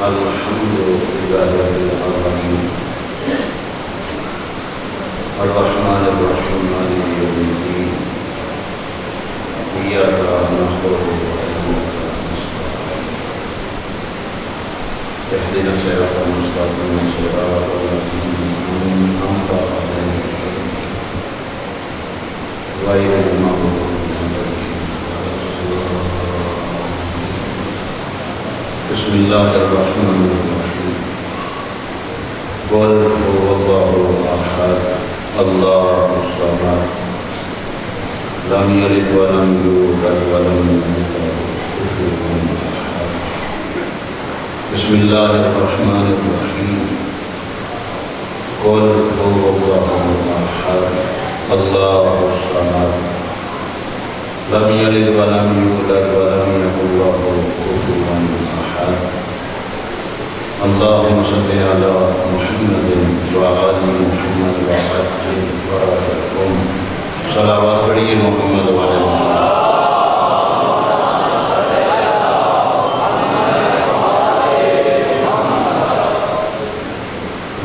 الحمد لله رب العالمين الرحمن الرحيم مالك يوم الدين إياك نعبد وإياك نستعين اهدنا الصراط المستقيم صراط الذين أنعمت عليهم غير المغضوب بسم الله الرحمن الرحيم قل هو الله أحد الله الصمد لم يلد ولم يولد ولم يكن له كفوا أحد بسم الله الرحمن الرحيم قل هو الله أحد الله الصمد لم يلد ولم يولد ولم يكن له كفوا أحد اللهم صل على محمد وآل محمد وعجل فرجهم صلوات پڑھیے محمد والے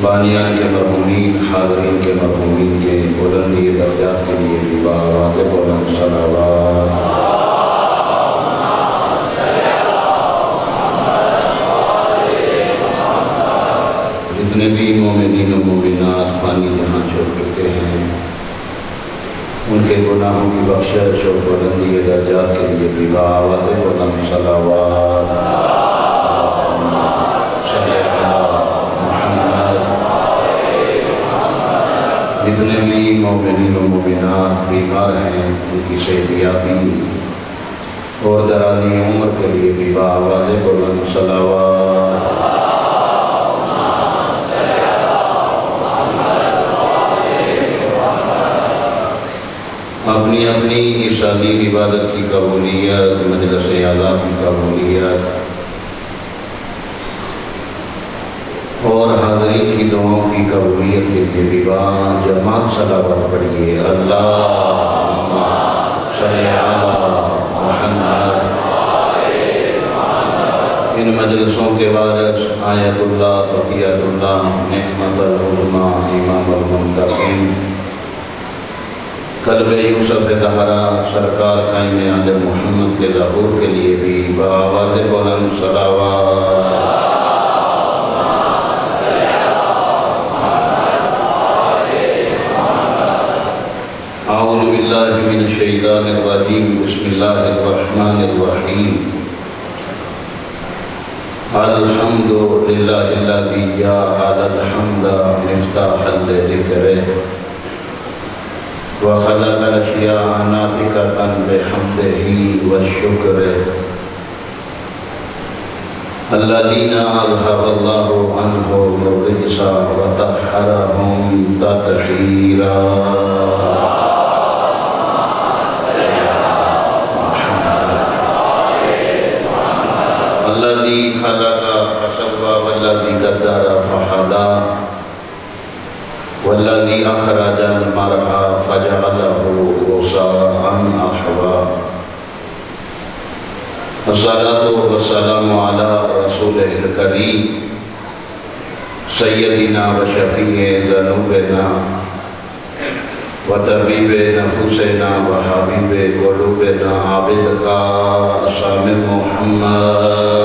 بانیان کے مرحومین حاضرین کے مرحومین کے بلندی درجات کے لیے واضح بلند صلوات جتنے بھی مومنین و مومنات فانی جہاں چھوڑ چکے ہیں ان کے گناہوں کی بخشش اور بلندی درجات کے لیے واضح بلند صلوات جتنے بھی مومنین و مومنات بیمار ہیں ان کی صحتیابی اور درازی عمر کے لیے بھی واضح بلند صلوات اپنی اپنی ارشادی عبادت کی قبولیت مجلس اعلیٰ کی قبولیت اور حاضرین کی دعاؤں کی قبولیت کے لیے دیوان جماعت صلوات پڑھیے اللہم صلی علی محمد ان مجلسوں کے وارث آیت اللہ بقیت اللہ نعمت العظمیٰ امام المنتقم قلب یوسف دہرا سرکار قائم آل محمد کے ظہور کے لیے بھی بآواز بلند صلوات اعوذ باللہ من الشیطان الرجیم بسم اللہ الرحمن الرحیم الحمد للہ الذی جعل الحمد مفتاحا لذکرہ وخلق الاشیاء ناطقۃ بحمدہ والشکر الذین اذہب اللہ عنہم الرجس وطہرہم تطہیرا الذي خلق فسوى والذي قدر فهدى والذي أخرج المرعى فجعله غثاء أحوى الصلاة والسلام على رسوله الكريم سيدنا وشفيع ذنوبنا وطبيب نفوسنا وحبيب قلوبنا عبدك أصحاب محمد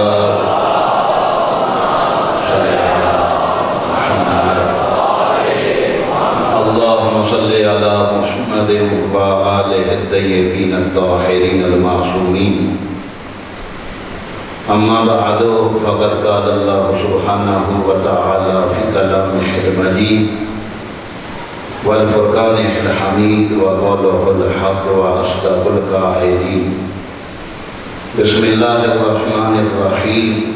اللهم صل على محمد وآله الطيبين الطاهرين المعصومين أما بعد فقد قال الله سبحانه وتعالى في كلامه المجيد والفرقان الحميد وقوله الحق وأصدق القائلين بسم الله الرحمن الرحيم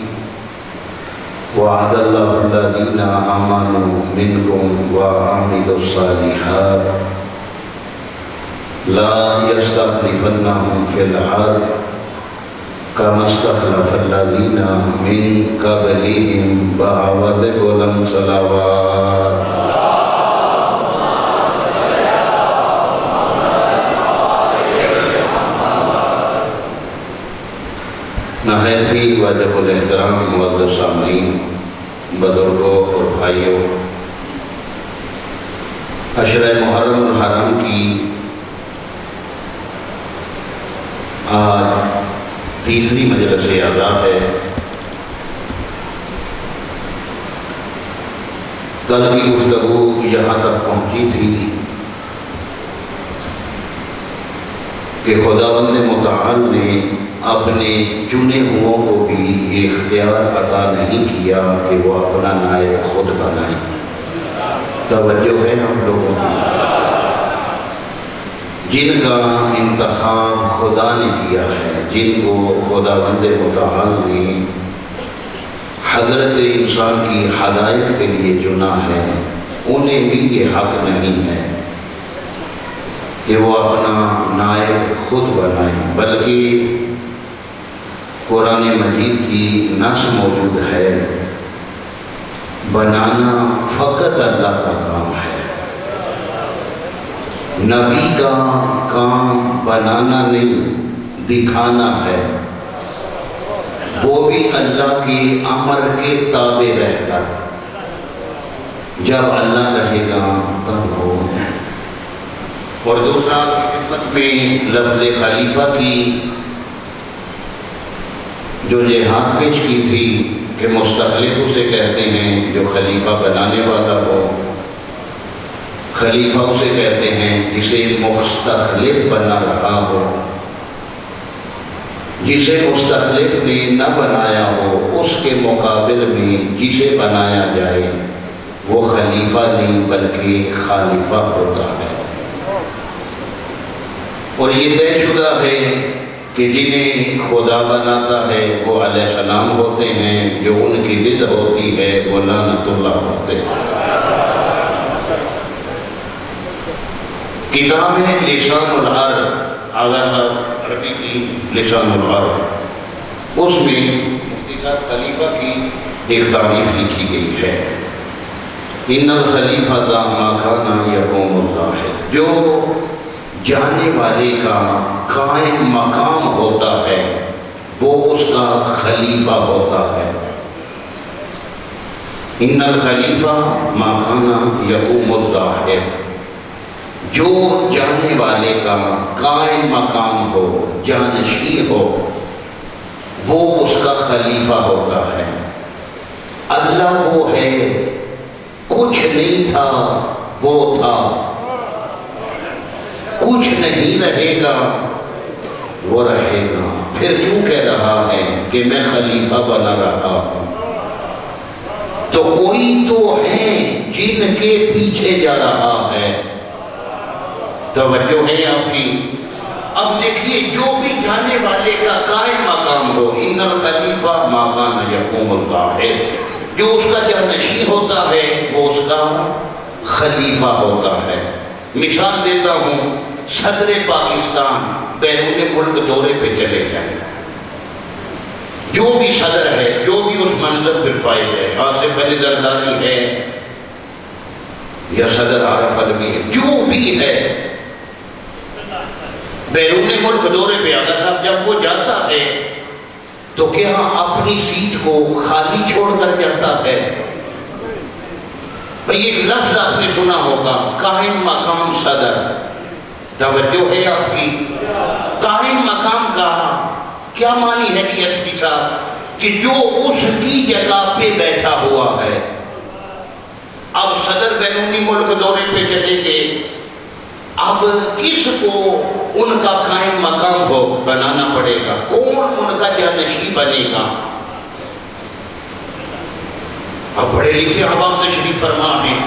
وعد الله الذين آمنوا منكم وعملوا الصالحات لا يستخلفنهم في الأرض كما استخلف الذين من قبلهم بآواز بلند صلوات نہایت ہی واجب الاحترام معزز سامعین، بزرگوں اور بھائیوں، عشرہ محرم الحرام کی آج تیسری مجلس اعزاز ہے۔ کل کی گفتگو یہاں تک پہنچی تھی کہ خداوند متعال نے اپنے چنے ہوں کو بھی یہ اختیار عطا نہیں کیا کہ وہ اپنا نائب خود بنائیں۔ توجہ ہے ہم لوگوں کی، جن کا انتخاب خدا نے کیا ہے، جن کو خداوند متعال نے حضرت انسان کی ہدایت کے لیے چنا ہے، انہیں بھی یہ حق نہیں ہے کہ وہ اپنا نائب خود بنائیں، بلکہ قرآن مجید کی نص موجود ہے، بنانا فقط اللہ کا کام ہے۔ نبی کا کام بنانا نہیں، دکھانا ہے، وہ بھی اللہ کے امر کے تابع رہ کر۔ جب اللہ کہے گا تب ہو۔ اور دوسرا خدمت میں لفظ خلیفہ کی جو جہاد پیش کی تھی کہ مستخلف اسے کہتے ہیں جو خلیفہ بنانے والا ہو، خلیفہ اسے کہتے ہیں جسے مستخلف بنا رہا ہو، جسے مستخلف نے نہ بنایا ہو اس کے مقابل میں جسے بنایا جائے وہ خلیفہ نہیں بلکہ خلیفہ ہوتا ہے۔ اور یہ طے شدہ ہے کہ جنہیں خدا بناتا ہے وہ علیہ السلام ہوتے ہیں، جو ان کی ضد ہوتی ہے وہ لعنت اللہ ہوتے ہیں۔ کتاب ہے لسان العرب، آغا صاحب عربی کی لسان العرب، اس میں مفتی صاحب خلیفہ کی ایک تعریف لکھی گئی ہے، ان الخلیفہ ذا ما کان یقوم الظاہر، جو جانے والے کا قائم مقام ہوتا ہے وہ اس کا خلیفہ ہوتا ہے۔ ان الخلیفہ ما کان یقوم الظاہر، جو جانے والے کا قائم مقام ہو، جانشین ہو، وہ اس کا خلیفہ ہوتا ہے۔ اللہ وہ ہے، کچھ نہیں تھا وہ تھا، کچھ نہیں رہے گا وہ رہے گا، پھر کیوں کہہ رہا ہے کہ میں خلیفہ بنا رہا ہوں؟ تو کوئی تو ہے جن کے پیچھے جا رہا ہے۔ توجہ ہے آپ کی؟ اب دیکھیے، جو بھی جانے والے کا قائم مقام ہو، ان الخلیفہ ما کان یقوم الظاہر، جو اس کا جانشین ہوتا ہے وہ اس کا خلیفہ ہوتا ہے۔ مثال دیتا ہوں، صدر پاکستان بیرون ملک دورے پہ چلے جائیں، جو بھی صدر ہے، جو بھی اس منصب پر فائز ہے، آصف علی زرداری ہے یا صدر عارف علوی ہے، جو بھی ہے، بیرون ملک دورے پہ آغا صاحب جب وہ جاتا ہے تو کیا اپنی سیٹ کو خالی چھوڑ کر جاتا ہے؟ بھئی ایک لفظ آپ نے سنا ہوگا، قائم مقام صدر۔ توجہ ہے آپ کی؟ قائم مقام کا کیا معنی ہے ڈی ایس پی صاحب؟ کہ جو اس کی جگہ پہ بیٹھا ہوا ہے۔ اب صدر بیرونی ملک دورے پہ چلے گئے، اب کس کو ان کا قائم مقام ہو بنانا پڑے گا؟ کون ان کا جانشین بنے گا؟ اب بڑے لکھے احباب تشریف فرما ہیں،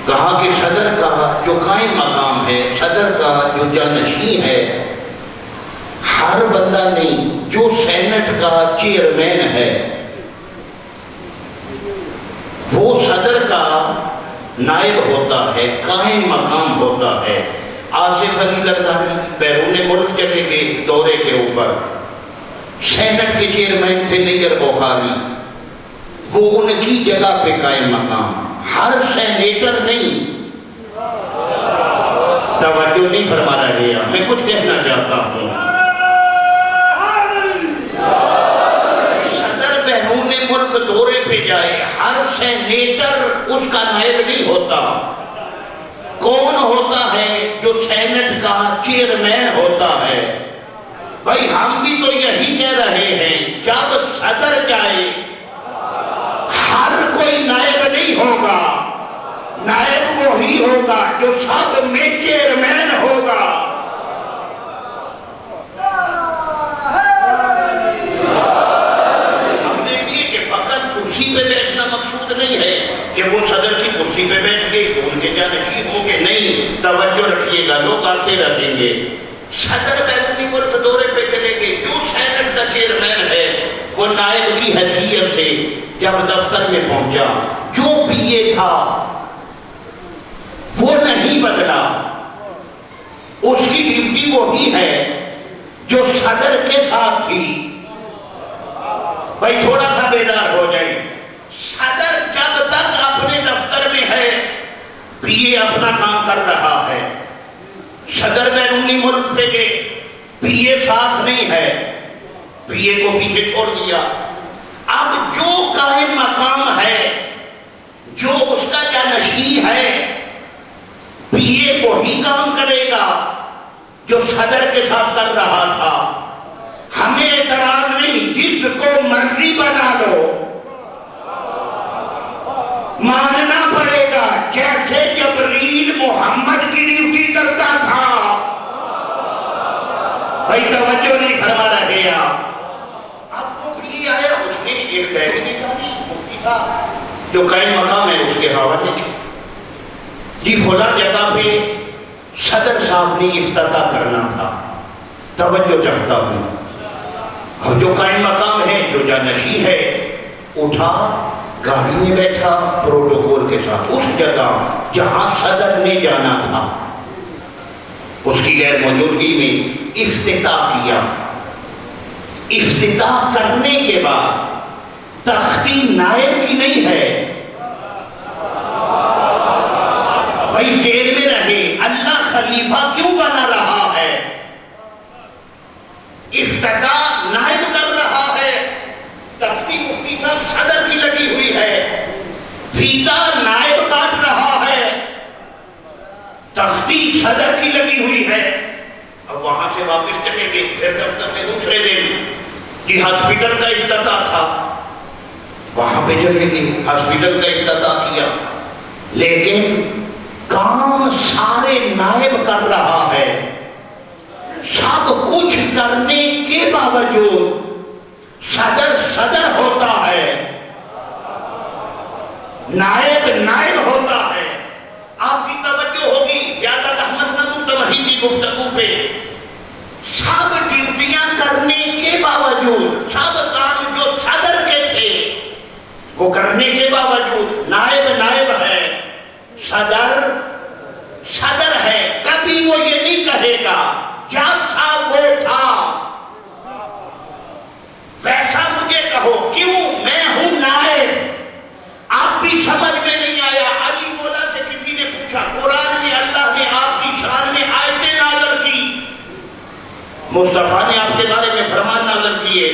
کہا کہ صدر کا جو قائم مقام ہے، صدر کا جو جانشین ہے، ہر بندہ نہیں، جو سینٹ کا چیئرمین ہے وہ صدر کا نائب ہوتا ہے، قائم مقام ہوتا ہے۔ آصف علی زرداری بیرون ملک چلے گئے دورے کے اوپر، سینٹ کے چیئرمین تھے نیگر بخاری، وہ ان کی جگہ پہ قائم مقام، ہر سینیٹر نہیں۔ توجہ نہیں فرما رہے ہیں، میں کچھ کہنا چاہتا ہوں، اس کا نائب نہیں ہوتا۔ کون ہوتا ہے؟ جو سینٹ کا چیئرمین ہوتا ہے۔ بھائی ہم بھی تو یہی کہہ رہے ہیں، جب صدر جائے ہر کوئی نائب نہیں ہوگا، نائب وہی ہوگا جو سب میں چیئرمین ہوگا۔ ہم دیکھیے کہ فقط کرسی پہ بیٹھنا مقصود نہیں ہے کہ وہ صدر کی کرسی پہ بیٹھ گئے تو ان کے جانشین ہو کے نہیں، توجہ رکھیے گا، لوگ آتے رہیں گے۔ صدر بیرونی ملک دورے پہ چلے گئے، جو سینٹ کا چیئرمین ہے وہ نائب کی حیثیت سے جب دفتر میں پہنچا، جو پی اے تھا وہ نہیں بدلا، اس کی ڈیوٹی وہی ہے جو صدر کے ساتھ تھی۔ بھائی تھوڑا سا بیدار ہو جائے، صدر جب تک اپنے دفتر میں ہے پی اے اپنا کام کر رہا ہے، صدر بیرونی ملک پہ گئے، پی اے ساتھ نہیں ہے، پی اے کو پیچھے چھوڑ دیا۔ اب جو قائم مقام ہے، جو اس کا جانشین ہے، پی اے وہی کام کرے گا جو صدر کے ساتھ کر رہا تھا۔ ہمیں اعتراض نہیں، جس کو مرضی بنا لو، ماننا پڑے گا جیسے جبریل محمد کی ڈیوٹی کرتا تھا۔ بھائی توجہ نہیں فرما رہے آپ۔ اب وہ بھی آیا، اس نے ایک ڈائری نکالی، مفتی صاحب جو قائم مقام ہے اس کے حوالے کی، جی فلاں جگہ پہ صدر صاحب نے افتتاح کرنا تھا، توجہ چاہتا ہوں۔ اب جو قائم مقام ہے، جو جانشین ہے، اٹھا گاڑی میں بیٹھا پروٹوکول کے ساتھ اس جگہ جہاں صدر نے جانا تھا، اس کی غیر موجودگی میں افتتاح کیا۔ افتتاح کرنے کے بعد تختی نائب کی نہیں ہے، بھائی جیل میں رہے، اللہ خلیفہ کیوں بنا رہا ہے؟ افتتاح نائب کر رہا ہے، تختی مفتی صاحب صدر کی لگی ہوئی ہے، فیتا نائب کاٹ رہا ہے، تختی صدر کی لگی ہوئی ہے۔ اب وہاں سے واپس چلے گئے، پھر دفتر سے دوسرے دن جی ہاسپٹل کا افتتاح تھا، وہاں پہ چلے گئے، ہاسپٹل کا افتتاح کیا، لیکن کام سارے نائب کر رہا ہے۔ سب کچھ کرنے کے باوجود صدر ہوتا ہے، نائب ہوتا ہے۔ آپ کی توجہ ہوگی زیادہ احمد نظم تمہید کی گفتگو پہ، سب ڈیوٹیاں کرنے کے باوجود، سب کام جو صدر کے تھے وہ کرنے کے باوجود نائب ہے، صدر ہے، کبھی وہ یہ نہیں کہے گا جب تھا وہ تھا، ویسا مجھے کہو، کیوں؟ میں ہوں نائب۔ آپ بھی سمجھ میں نہیں آیا، علی مولا سے کسی نے پوچھا، قرآن میں اللہ نے آپ کی شان میں آیتیں نازل کی، مصطفیٰ نے آپ کے بارے میں فرمان نازل کیے،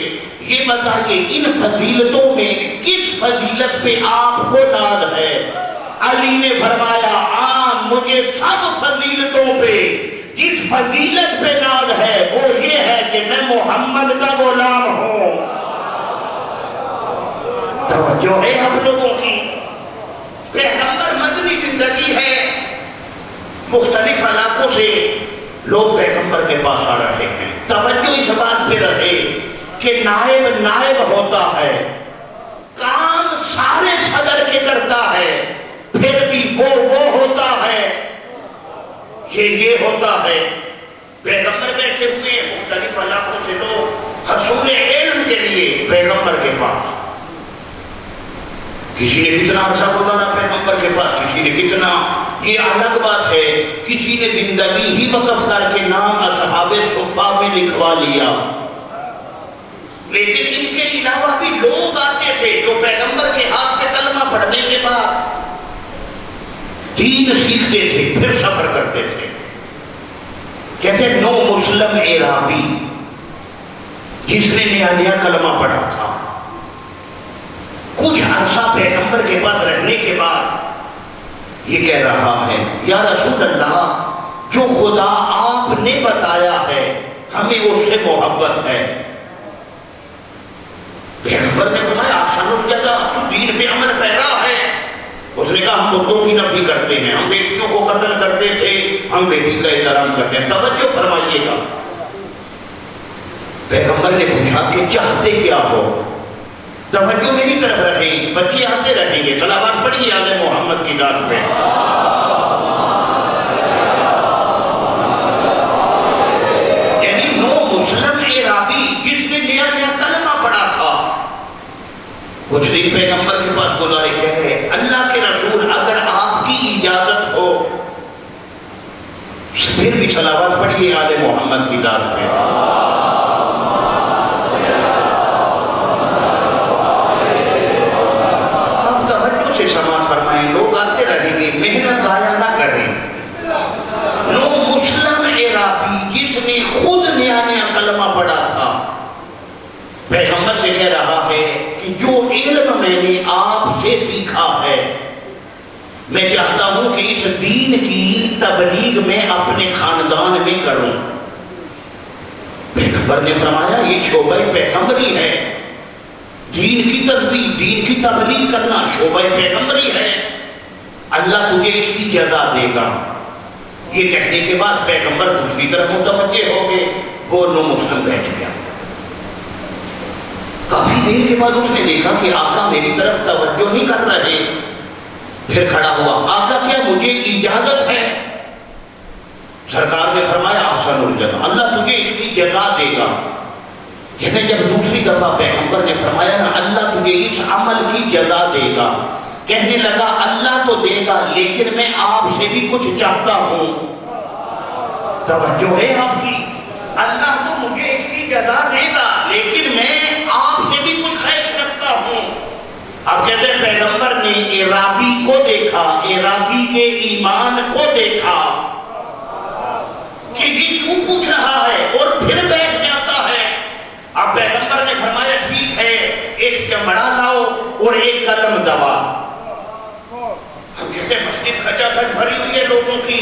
یہ بتائیے ان فضیلتوں میں کس فضیلت پہ آپ کو ناز ہے؟ علی نے فرمایا عام، مجھے سب فضیلتوں پہ جس فضیلت پہ ناز ہے وہ یہ ہے کہ میں محمد کا غلام ہوں۔ توجہ ہے آپ لوگوں کی؟ پیغمبر مدنی زندگی ہے، مختلف علاقوں سے لوگ پیغمبر کے پاس آ رہے ہیں، توجہ اس بات پہ رہے کہ نائب ہوتا ہے، کام سارے صدر کے کرتا ہے، پھر بھی وہ ہوتا ہے، یہ ہوتا ہے۔ پیغمبر بیٹھے ہوئے مختلف علاقوں سے لوگ حصول علم کے لیے پیغمبر کے پاس، کسی نے کتنا عرصہ گزارا پیغمبر کے پاس، کسی نے کتنا، یہ الگ بات ہے، کسی نے زندگی ہی وقف کر کے نام اصحاب صفہ میں لکھوا لیا، لیکن ان کے علاوہ بھی لوگ آتے تھے جو پیغمبر کے ہاتھ پہ کلمہ پڑھنے کے بعد دین سیکھتے تھے، پھر سفر کرتے تھے۔ کہتے ہیں نو مسلم عرابی، جس نے نیا کلمہ پڑھا تھا، کچھ عرصہ پیغمبر کے پاس رہنے کے بعد یہ کہہ رہا ہے یا رسول اللہ جو خدا آپ نے بتایا ہے ہمیں اس سے محبت ہے۔ پیغمبر نے فرمایا آسان ہو جاتا تو دین پہ عمل پیرا ہے۔ اس نے کہا ہم بتوں کی نفی کرتے ہیں، ہم بیٹیوں کو قتل کرتے تھے، ہم بیٹی کا احترام کرتے ہیں۔ توجہ فرمائیے گا، پیغمبر نے پوچھا کہ چاہتے کیا ہو؟ توجہ میری طرف رہیں، بچے آتے رہیں گے، صلوات پڑھیے آل محمد کی ذات پہ۔ یعنی نو مسلم عرابی جس نے نیا نیا کلمہ پڑھا تھا، کچھ دن پیغمبر کے پاس گزارے، کہہ رہے اللہ کے رسول اگر آپ کی اجازت ہو پھر بھی صلوات پڑھیے آل محمد کی ذات پہ۔ سماعت فرمائیں، لوگ آتے رہیں گے، محنت ضائع نہ کریں۔ نو مسلم عرابی جس نے خود نیا نیا کلمہ پڑھا تھا پیغمبر سے کہہ رہا ہے کہ جو علم میں نے آپ سے سیکھا ہے میں چاہتا ہوں کہ اس دین کی تبلیغ میں اپنے خاندان میں کروں۔ پیغمبر نے فرمایا یہ شعبہ پیغمبری ہے، دین کی تبلیغ، دین کی تبلیغ کرنا شعبہ پیغمبری ہے، اللہ تجھے اس کی جزا دے گا۔ یہ کہنے کے بعد پیغمبر دوسری طرف متوجہ ہو گئے، وہ نو مسلم بیٹھ گیا۔ کافی دیر کے بعد اس نے دیکھا کہ آقا میری طرف توجہ نہیں کر رہے، پھر کھڑا ہوا، آقا کیا مجھے اجازت ہے؟ سرکار نے فرمایا احسن الجزا، اللہ تجھے اس کی جزا دے گا۔ یعنی جب دوسری دفعہ پیغمبر نے فرمایا نا اللہ تجھے اس عمل کی جزا دے گا، کہنے لگا اللہ تو دے گا لیکن میں آپ سے بھی کچھ چاہتا ہوں۔ توجہ ہے آپ کی، اللہ تو مجھے اس کی جزا دے گا لیکن میں آپ سے بھی کچھ خواہش کرتا ہوں۔ اب کہتے ہیں پیغمبر نے عرابی کو دیکھا، عرابی کے ایمان کو دیکھا کہ یہ کیوں پوچھ رہا ہے، اور پھر بیٹھ جاتا ہے۔ اب پیغمبر نے فرمایا ٹھیک ہے ایک چمڑا لاؤ اور ایک قلم دبا۔ ہم کہتے ہیں مسجد کھچا کھچ بھری ہوئی ہے لوگوں کی،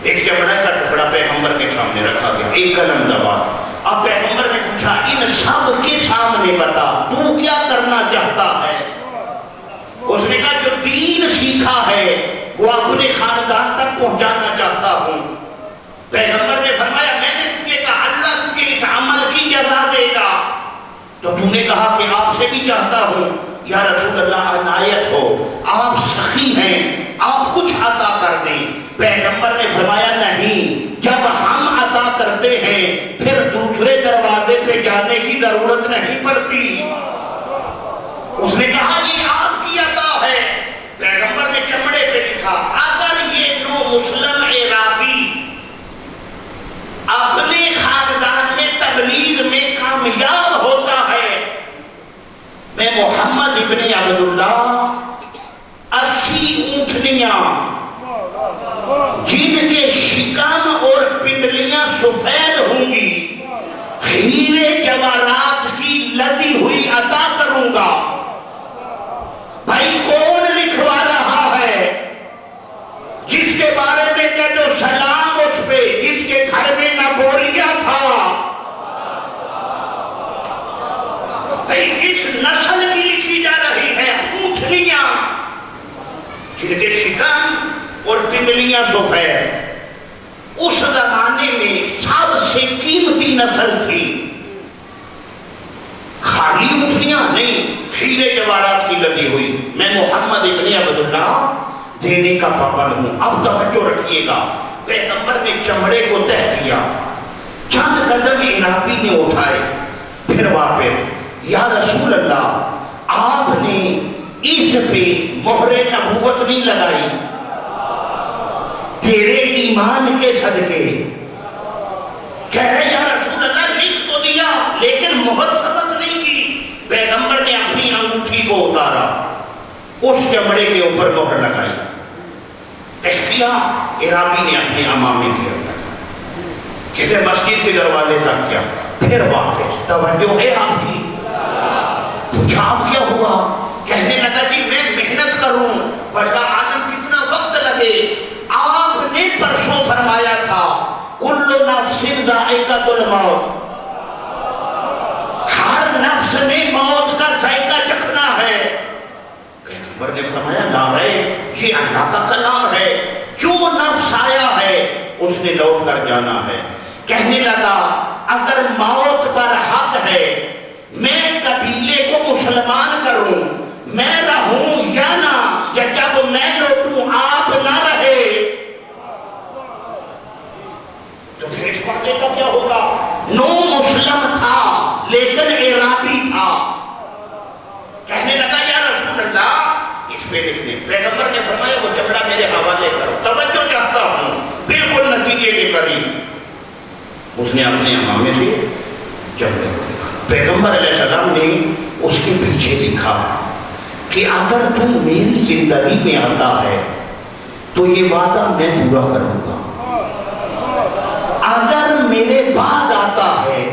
ایک چمڑا کا ٹکڑا پیغمبر کے سامنے رکھا گیا، ایک قلم دبا۔ اب پیغمبر نے پوچھا ان سب کے سامنے بتا تو کیا کرنا چاہتا ہے؟ اس نے کہا جو دین سیکھا ہے وہ اپنے خاندان تک پہنچانا چاہتا ہوں۔ پیغمبر نے فرمایا میں نے تجھے کہا اللہ تجھے اس عمل کی جزا دے گا، تو تو نے کہا کہ آپ سے بھی چاہتا ہوں یا رسول اللہ عنایت ہو، آپ سخی ہیں، آپ کچھ عطا کر دیں۔ پیغمبر نے فرمایا نہیں، جب ہم عطا کرتے ہیں پھر دوسرے دروازے پہ جانے کی ضرورت نہیں پڑتی۔ اس نے کہا یہ آپ کی عطا ہے۔ پیغمبر نے چمڑے پہ لکھا اگر یہ نو مسلم عرابی اپنے خاندان میں تبلیغ میں کامیاب ہوتا ہے میں محمد ابن عبداللہ 80 اونٹنیاں جن کے شکم اور پنڈلیاں سفید ہوں گی ہیرے جواہرات کی لدی ہوئی عطا کروں گا۔ بھائی کون لکھوا رہا ہے؟ جس کے بارے میں کہ جو سلام اس پہ، جس کے گھر میں نہ بوریا تھا، اس نسل کی لکھی جا رہی ہے اونٹنیاں جن کے شکم اور پنڈلیاں سفید۔ اس زمانے میں سب سے قیمتی نسل تھی، خالی اونٹنیاں نہیں، ہیرے جواہرات کی لدی ہوئی۔ میں محمد ابن عبداللہ دینے کا پابند ہوں۔ اب توجہ رکھیے گا، پیغمبر نے چمڑے کو تہہ کیا، چند قدم عرابی نے اٹھائے، پھر واپس یا رسول اللہ آپ نے اس پہ مہر نبوت نہیں لگائی، تیرے ایمان کے صدقے۔ کہہ رہے یا رسول اللہ لکھ تو دیا لیکن مہر ثبت نہیں کی۔ پیغمبر نے اپنی انگوٹھی کو اتارا، اس چمڑے کے اوپر مہر لگائی، کیا عرابی نے اپنے امامے کے اندر کہتے مسجد کے دروازے تک کیا، پھر واپس۔ توجہ ہے آپ کی؟ پوچھا اب کیا ہوا؟ کہنے لگا جی میں محنت کروں واللہ عالم کتنا وقت لگے، آپ نے پرسوں فرمایا تھا کل نفس ذائقۃ الموت، ہر نفس نے موت کا ذائقہ چکھنا ہے۔ پیغمبر نے فرمایا نعرہ یہ اللہ کا کلام ہے، جو نفس آیا ہے اس نے لوٹ کر جانا ہے۔ کہنے لگا اگر موت پر حق ہے میں قبیلے کو مسلمان کروں، میں رہوں یا نہ، یا جب میں لوٹوں آپ نہ رہے تو پھر اس پردے کا کیا ہوگا؟ نو مسلم تھا لیکن عراقی تھا۔ کہنے لگا یا رسول اللہ اس پہ لکھنے، پیغمبر نے فرمایا وہ چمڑا میرے حوالے کرو، توجہ چاہتا ہوں بالکل نتیجے کے قریب۔ اس نے اپنے امامے سے چمڑے کو لکھا، پیغمبر علیہ السلام نے اس کے پیچھے لکھا کہ اگر تم میری زندگی میں آتا ہے تو یہ وعدہ میں پورا کروں گا، اگر میرے بعد آتا ہے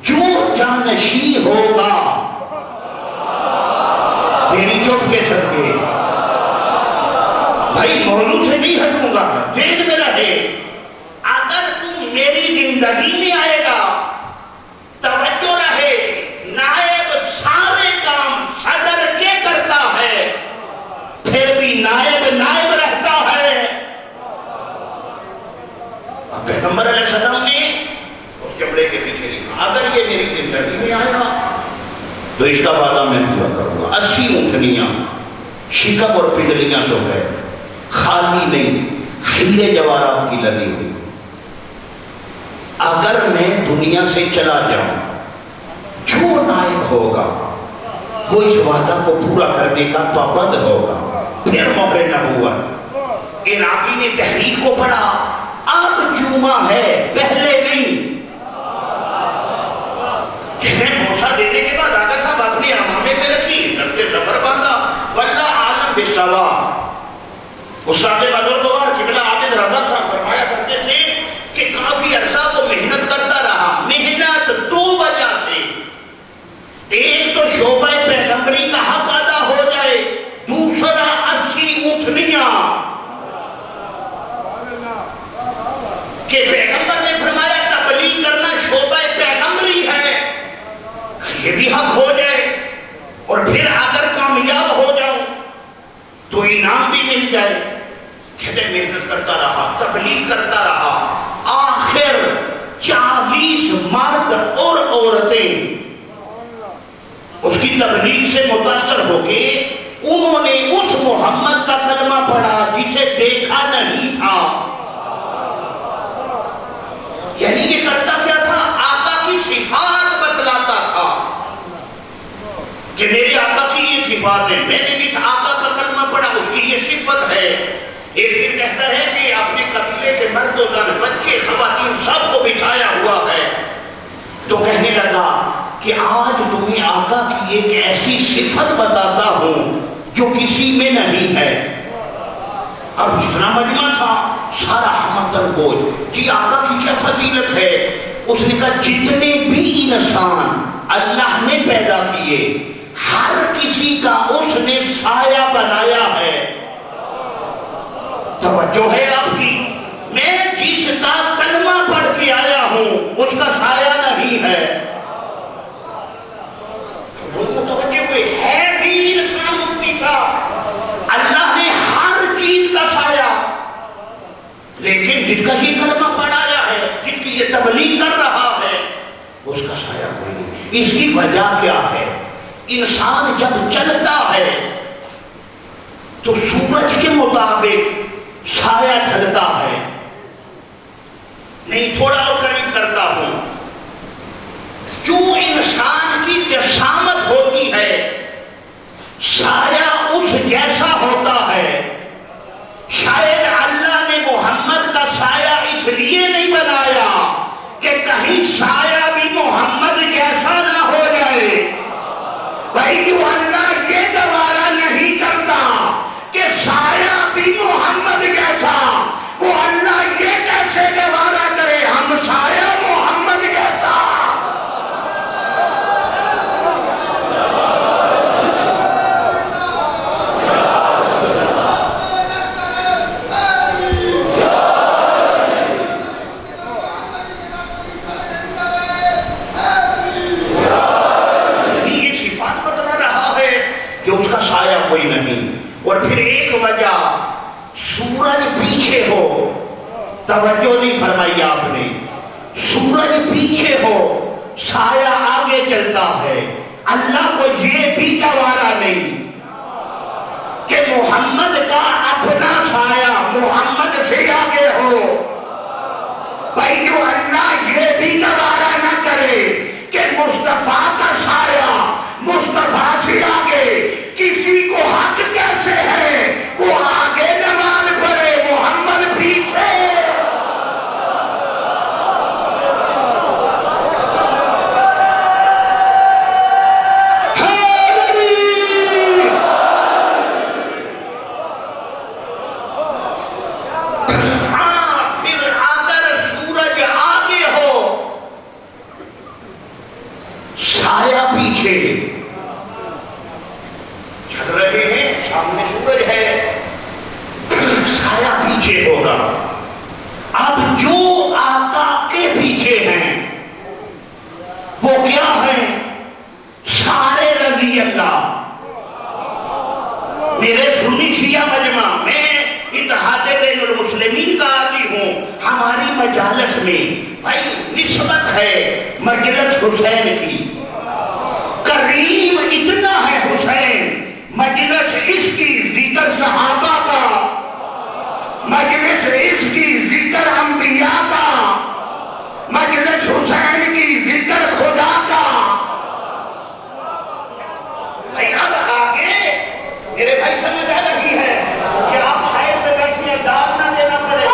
جو جانشی ہوگا تیری چپ کے صدقے، بھائی موضوع سے نہیں ہٹوں گا، ذہن میں رہے، اگر تم میری زندگی میں آئے گا، توجہ رہے، نائب سارے کام صدر کے کرتا ہے پھر بھی نائب نائب رہتا ہے۔ پیغمبر علیہ السلام نے اس چمڑے کے پیچھے لکھا اگر یہ میری زندگی میں آیا تو اس کا وعدہ میں پورا کروں گا۔ 80 اونٹنیاں شکم اور پنڈلیاں سفید، خالی نہیں، ہیرے جواہرات کی لدی ہوئی۔ اگر میں دنیا سے چلا جاؤں جو نائب ہوگا وہ اس وعدہ کو پورا کرنے کا پابند ہوگا۔ پھر مہر نبوت، عراقی نے تحریر کو پڑھا، اب جمعہ ہے پہلے نہیں۔ جنہیں بوسہ دینے کے بعد آگا صاحب اپنی امامے میں رکھی، رکھتے سفر باندھا، واللہ عالم بسوا۔ استاد بزرگوار قبلہ عابد رضا صاحب فرمایا کرتے تھے کہ کافی عرصہ وہ محنت کرتا رہا، محنت دو وجہ سے، ایک تو شعبہ پیغمبری کا حق ادا ہو جائے، دوسرا 80 اونٹنیاں کہ پیغمبر نے فرمایا تبلیغ کرنا شعبہ پیغمبری ہے، یہ بھی حق ہو جائے اور پھر اگر کامیاب ہو جاؤں تو انعام بھی مل جائے۔ کہتے محنت کرتا رہا، تبلیغ کرتا رہا، آخر 40 مرد اور عورتیں اس کی تبلیغ سے متاثر ہو کے انہوں نے اس محمد کا کلمہ پڑھا جسے دیکھا نہیں تھا۔ یعنی یہ کرتا کیا تھا؟ آقا کی صفات بتلاتا تھا کہ میرے آقا کی یہ صفات ہیں، میں نے بھی آقا کا کلمہ پڑھا، اس کی یہ صفت ہے۔ ایک دن کہتا ہے کہ اپنے قبیلے کے مرد و زن، بچے، خواتین سب کو بٹھایا ہوا ہے تو کہنے لگا کہ آج تمہیں آقا کی ایک ایسی صفت بتاتا ہوں جو کسی میں نہیں ہے۔ اب جتنا مجمع تھا سارا ہمتن بوجھ، جی آقا کی کیا فضیلت ہے؟ اس نے کہا جتنے بھی انسان اللہ نے پیدا کیے ہر کسی کا اس نے سایہ بنایا ہے۔ توجہ ہے آپ کی، میں جس کا کلمہ پڑھ کے آیا ہوں اس کا سایہ نہیں ہے۔ لوگ متوجہ ہوئے، ہے بھی انسان مفتی تھا، اللہ نے ہر چیز کا سایہ، لیکن جس کا یہ کلمہ پڑھایا ہے، جس کی یہ تبلیغ کر رہا ہے، اس کا سایہ کوئی نہیں۔ اس کی وجہ کیا ہے؟ انسان جب چلتا ہے تو سورج کے مطابق سایہ ڈھلتا ہے۔ نہیں، تھوڑا اور قریب کرتا ہوں، جو انسان کی جسامت ہوتی ہے سایہ اس جیسا ہوتا ہے۔ شاید اللہ نے محمد کا سایہ اس لیے نہیں بنایا کہ کہیں سایہ بھی محمد جیسا نہ ہو جائے۔ بھائی جو اللہ یہ گوارا نہیں کرتا کہ سایہ بھی محمد جیسا، وہ اللہ یہ کیسے گوارا کرے ہم سایہ محمد جیسا؟ کوئی نہیں. اور پھر ایک وجہ سورج پیچھے ہو, توجہ نہیں فرمائی آپ نے, سورج پیچھے ہو سایہ آگے چلتا ہے. اللہ کو یہ بھی گوارا نہیں کہ محمد کا اپنا سایہ محمد سے آگے ہو. بھائی جو اللہ یہ بھی گوارا نہ کرے کہ مصطفیٰ کا سایہ مصطفیٰ سے آگے, کسی کو حق کیسے ہے وہ آگے نماز پڑھے محمد پیچھے. چل رہے ہیں, سامنے سورج ہے, سایہ پیچھے ہوگا. اب جو آقا کے پیچھے ہیں وہ کیا ہیں؟ سارے رضی اللہ. میرے سنی شیعہ مجمع میں اتحاد بین المسلمین کا عادی ہوں. ہماری مجالس میں بھائی نسبت ہے مجلس حسین کی, کریم اتنا ہے حسین, مجلس اس کی ذکر صحابہ کا, مجلس اس کی ذکر انبیاء کا, مجلس حسین کی ذکر خدا کا. بھائی اب آگے میرے بھائی سمجھ آ رہی ہے کہ آپ شاید سے بیٹھنے داد نہ دینا پڑے.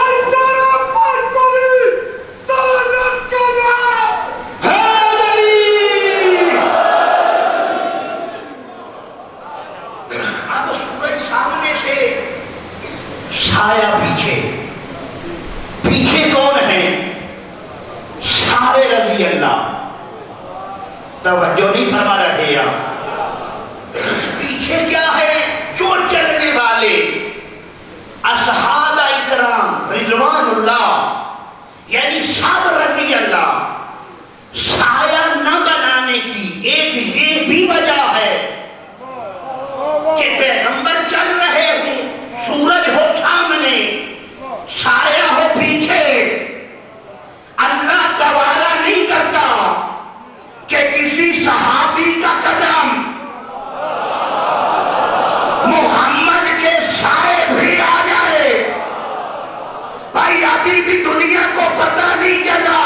سایہ پیچھے, پیچھے کون ہے؟ سارے رضی اللہ. توجہ نہیں فرما رہے آپ. پیچھے کیا ہے؟ جو چلنے والے اصحاب اکرام رضوان اللہ, یعنی سب رضی اللہ. سایہ نہ بنانے کی ایک یہ بھی وجہ ہے کہ پیغمبر چل رہے ہوں, سورج ہو سامنے, سایہ ہو پیچھے. اللہ گوارا نہیں کرتا کہ کسی صحابی کا قدم محمد کے سائے بھی آ جائے. بھائی ابھی بھی دنیا کو پتہ نہیں چلا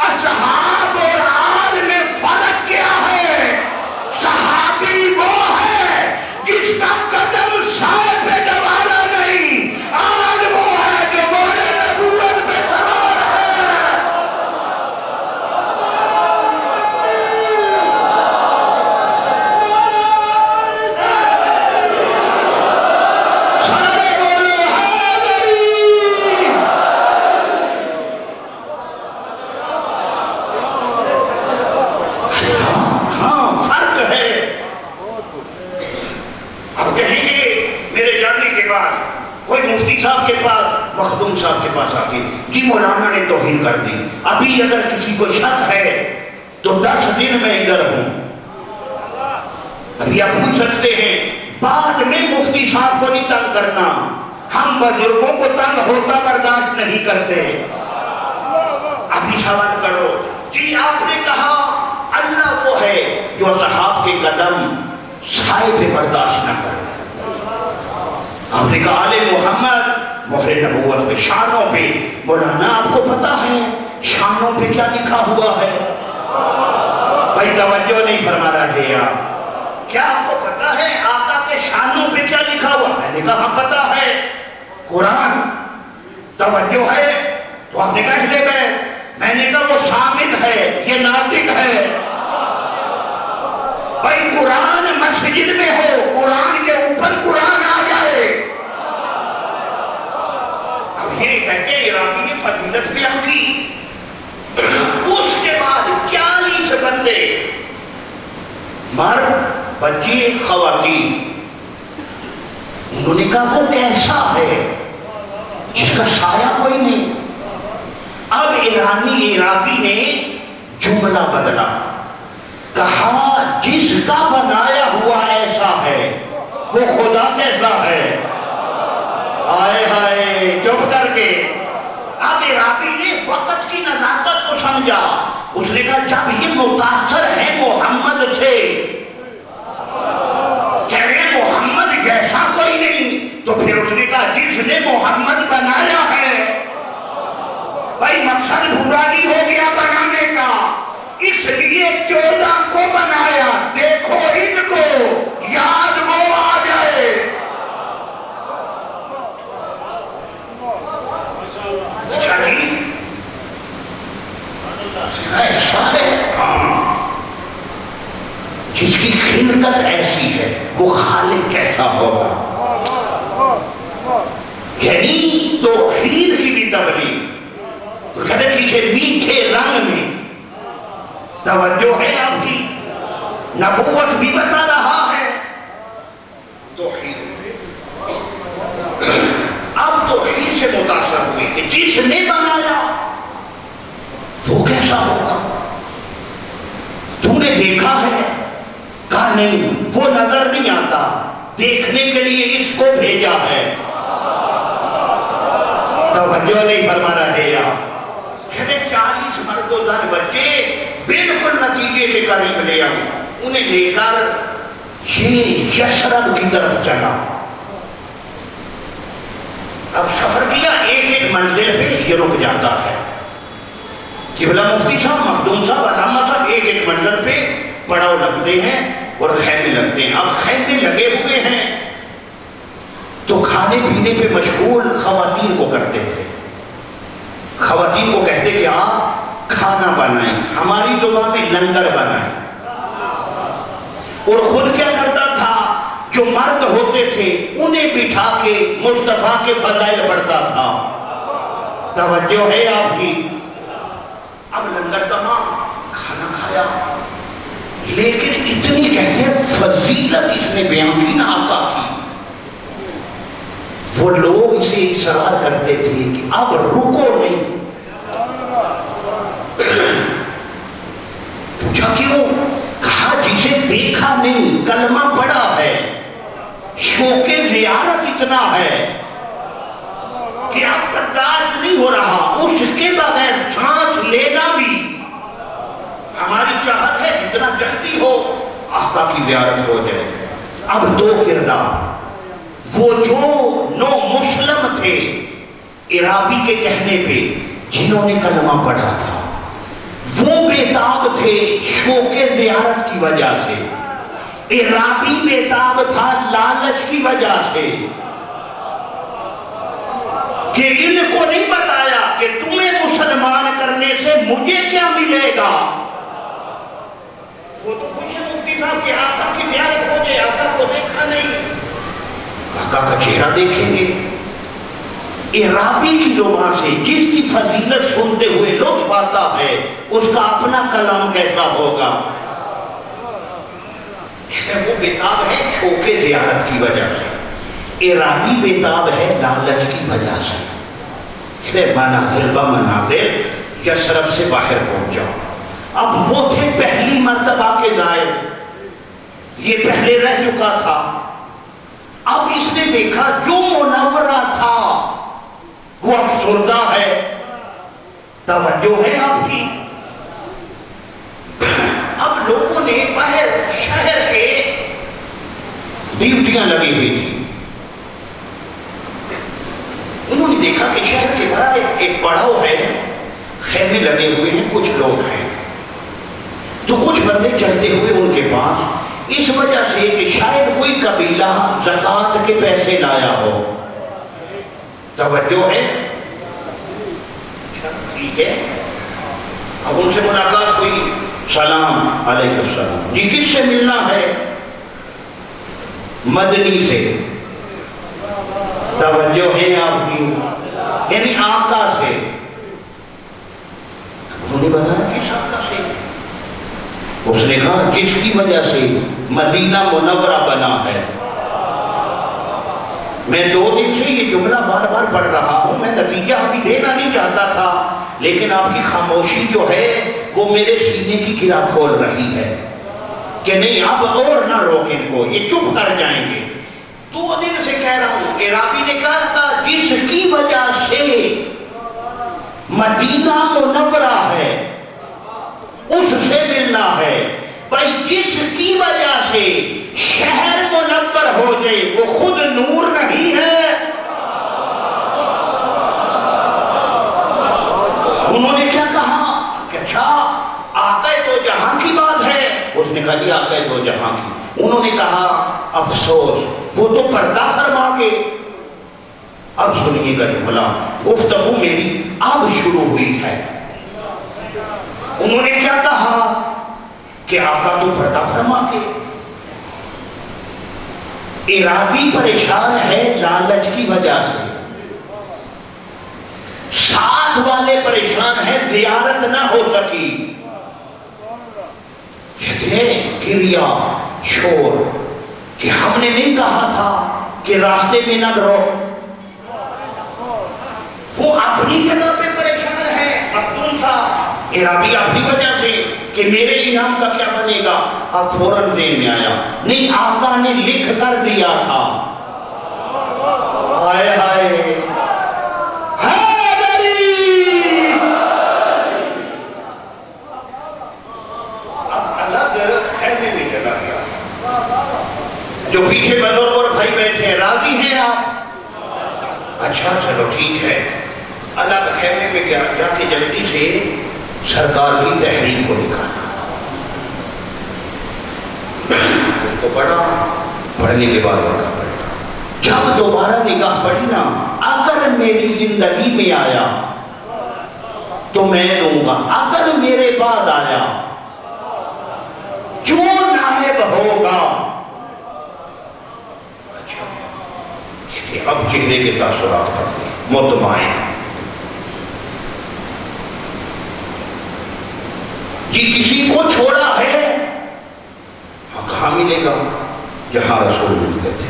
اصحاب اور آل میں فرق کیا ہے. صحابی وہ ہے جس کا قدم سائے پہ گوارا نہیں, آل وہ ہے جو موڑے نبوت پہ سوار ہے. سارے بولو حیدری. ہاں فرق ہے. اب کہیں گے میرے جاننے کے بعد کوئی مفتی صاحب کے پاس, مخدوم صاحب کے پاس آ کے جی مولانا نے توہین کر دی. ابھی اگر کسی کو شک ہے تو 10 دن میں ادھر ہوں. ابھی آپ پوچھ سکتے ہیں, بعد میں مفتی صاحب کو نہیں تنگ کرنا, ہم بزرگوں کو تنگ ہوتا برداشت نہیں کرتے. ابھی سوال کرو جی آپ نے کہا اللہ وہ ہے جو صحاب کے قدم سائے پہ برداشت نہ کرے. آپ نے کہا آل محمد مہر نبوت پہ, شانوں پہ. مولانا آپ کو پتا ہے شانوں پہ کیا لکھا ہوا ہے؟ بھائی توجہ نہیں فرما رہے آپ. کیا آپ کو پتا ہے آقا کے شانوں پہ کیا لکھا ہوا؟ میں نے کہا پتا ہے, قرآن. توجہ ہے تو آپ نے کہا لے گئے. میں نے کہا وہ سامد ہے, یہ ناطق ہے. بھائی قرآن مسجد میں ہو, قرآن کے اوپر قرآن آ جائے. اب یہ کہتے ہیں عراقی نے فضیلت بیان کی. اس کے بعد 40 بندے, مرد بچے خواتین, انہوں نے کہا وہ کیسا ہے جس کا سایہ کوئی نہیں. اب عراقی نے جملہ بدلا, کہا جس کا بنایا ہوا ایسا ہے وہ خدا کیسا ہے؟ آئے ہائے، چپ کر کے اب عرابی نے وقت کی نزاکت کو سمجھا. اس نے کہا جب یہ متاثر ہے محمد سے، کہہ رہے محمد جیسا کوئی نہیں، تو پھر اس نے کہا جس نے محمد بنایا ہے. بھائی مقصد پورا نہیں ہو گیا بنانے کا، اس لیے 14 کو بنایا. دیکھو ان کو یاد وہ آ جائے. اچھا جی ایسا ہے؟ ہاں، جس کی خلقت ایسی ہے وہ خالق کیسا ہوگا؟ یعنی توحید کی بھی تبلیغ، کہتے کسی میٹھے رنگ میں توجہ ہے آپ کی، نبوت بھی بتا رہا ہے. توحید اب توحید سے متاثر ہوئے کہ جس نے بنایا وہ کیسا ہوگا؟ تو نے دیکھا ہے؟ کہا نہیں، وہ نظر نہیں آتا، دیکھنے کے لیے اس کو بھیجا ہے. توجہ نہیں فرما رہے آپ. 40 مرد و زن بچے بالکل نتیجے کے قریب لے آئے، انہیں لے کر یہ یثرب کی طرف چلا. اب سفر کیا، ایک منزل پہ یہ رک جاتا ہے. قبلہ مفتی صاحب، مخدوم صاحب، علامہ صاحب ایک منزل پہ پڑاؤ لگتے ہیں اور خیمے لگتے ہیں. اب خیمے لگے ہوئے ہیں تو کھانے پینے پہ مشغول خواتین کو کرتے تھے. خواتین کو کہتے کہ آپ کھانا بنائیں، ہماری زبان میں لنگر بنائیں. اور خود کیا کرتا تھا؟ جو مرد ہوتے تھے انہیں بٹھا کے مصطفیٰ کے فضائل پڑھتا تھا. توجہ ہے آپ کی. اب لنگر تمام، کھانا کھایا، لیکن اتنی کہتے ہیں فضیلت اس نے بیان کی نا آقا کی. وہ لوگ اسے اصرار کرتے تھے کہ اب رکو نہیں. پوچھا کیوں؟ کہا جسے دیکھا نہیں، کلمہ پڑھا ہے، شوق زیارت اتنا ہے کہ اب برداشت نہیں ہو رہا، اس کے بغیر سانس لینا بھی ہماری چاہت ہے جتنا جلدی ہو آقا کی زیارت ہو جائے. اب 2 کردار، وہ جو 9 مسلم تھے عرابی کے کہنے پہ جنہوں نے کلمہ پڑھا تھا، وہ بیتاب تھے شوق زیارت کی وجہ سے. عرابی بیتاب تھا لالچ کی وجہ سے کہ ان کو نہیں بتایا کہ تمہیں مسلمان کرنے سے مجھے کیا ملے گا. وہ تو کچھ مفتی صاحب کہ آقا کی زیارت ہو جائے، آقا کو دیکھا نہیں، آقا کا چہرہ دیکھیں گے. عرابی کی زبان سے جس کی فضیلت سنتے ہوئے لطف آتا ہے اس کا اپنا کلام کیسا ہوگا؟ وہ بیتاب ہے شوق زیارت کی وجہ سے، عرابی بیتاب ہے لالچ کی وجہ سے. منازل بمنازل یثرب سے باہر پہنچا. اب وہ تھے پہلی مرتبہ کے زائر، یہ پہلے رہ چکا تھا. اب اس نے دیکھا جو منورہ تھا وہ افسردہ ہے. توجہ ہے آپ کی. اب لوگوں نے باہر شہر کے ڈیوٹیاں لگی ہوئی تھی، انہوں نے دیکھا کہ شہر کے باہر ایک پڑاؤ ہے، خیمے لگے ہوئے ہیں، کچھ لوگ ہیں. تو کچھ بندے چلتے ہوئے ان کے پاس اس وجہ سے کہ شاید کوئی قبیلہ زکوٰۃ کے پیسے لایا ہو. توجہ ہے؟ ٹھیک ہے. اب ان سے ملاقات ہوئی، سلام علیکم السلام. جی کس سے ملنا ہے؟ مدنی سے. توجہ ہے آپ کی، یعنی آقا سے. انہوں نے بتایا کس آقا سے؟ اس نے کہا جس کی وجہ سے مدینہ منورہ بنا ہے. میں 2 دن سے یہ جملہ بار بار پڑھ رہا ہوں، میں نتیجہ ابھی دینا نہیں چاہتا تھا، لیکن آپ کی خاموشی جو ہے وہ میرے سینے کی گرہ کھول رہی ہے کہ نہیں اب اور نہ روکیں کو، یہ چپ کر جائیں گے. 2 دن سے کہہ رہا ہوں کہ راوی نے کہا تھا جس کی وجہ سے مدینہ منورہ ہے اس سے ملنا ہے. بھائی جس کی وجہ سے شہر منور ہو جائے وہ خود نور نہیں ہے. انہوں نے کیا کہا کہ اچھا آقا دو جہاں کی بات ہے. اس نے کہا جی آقا دو جہاں کی. انہوں نے کہا افسوس وہ تو پردہ فرما کے. اب سنیے گا جملہ, گفتگو میری اب شروع ہوئی ہے. انہوں نے کیا کہا کہ آقا تو پردہ فرما کے. عرابی پریشان ہے لالچ کی وجہ سے, ساتھ والے پریشان ہیں زیارت نہ ہو سکی. کہتے ہیں گریا شور کہ ہم نے نہیں کہا تھا کہ راستے میں نہ رہو. وہ اپنی جگہ پہ پریشان ہے مختون تھا عرابی اپنی وجہ سے کہ میرے انعام کا کیا بنے گا. اب فوراً دین میں آیا نہیں, آقا نے لکھ کر دیا تھا. ہائے ہائے جو پیچھے بزرگ اور بھائی بیٹھے ہیں راضی ہیں آپ؟ اچھا چلو ٹھیک ہے. الگ خیمے میں گیا, جا کے جلدی سے سرکار کی تحریر کو نکالا. اس کو پڑھا, پڑھنے کے بعد نگاہ پڑھا. جب دوبارہ نگاہ پڑھی نا, اگر میری زندگی میں آیا تو میں دوں گا, اگر میرے بعد آیا جو نائب ہوگا. اب چہرے کے تاثرات کرتے مطمئن جی کسی کو چھوڑا ہے کہاں ملے گا جہاں رسول ملتے تھے.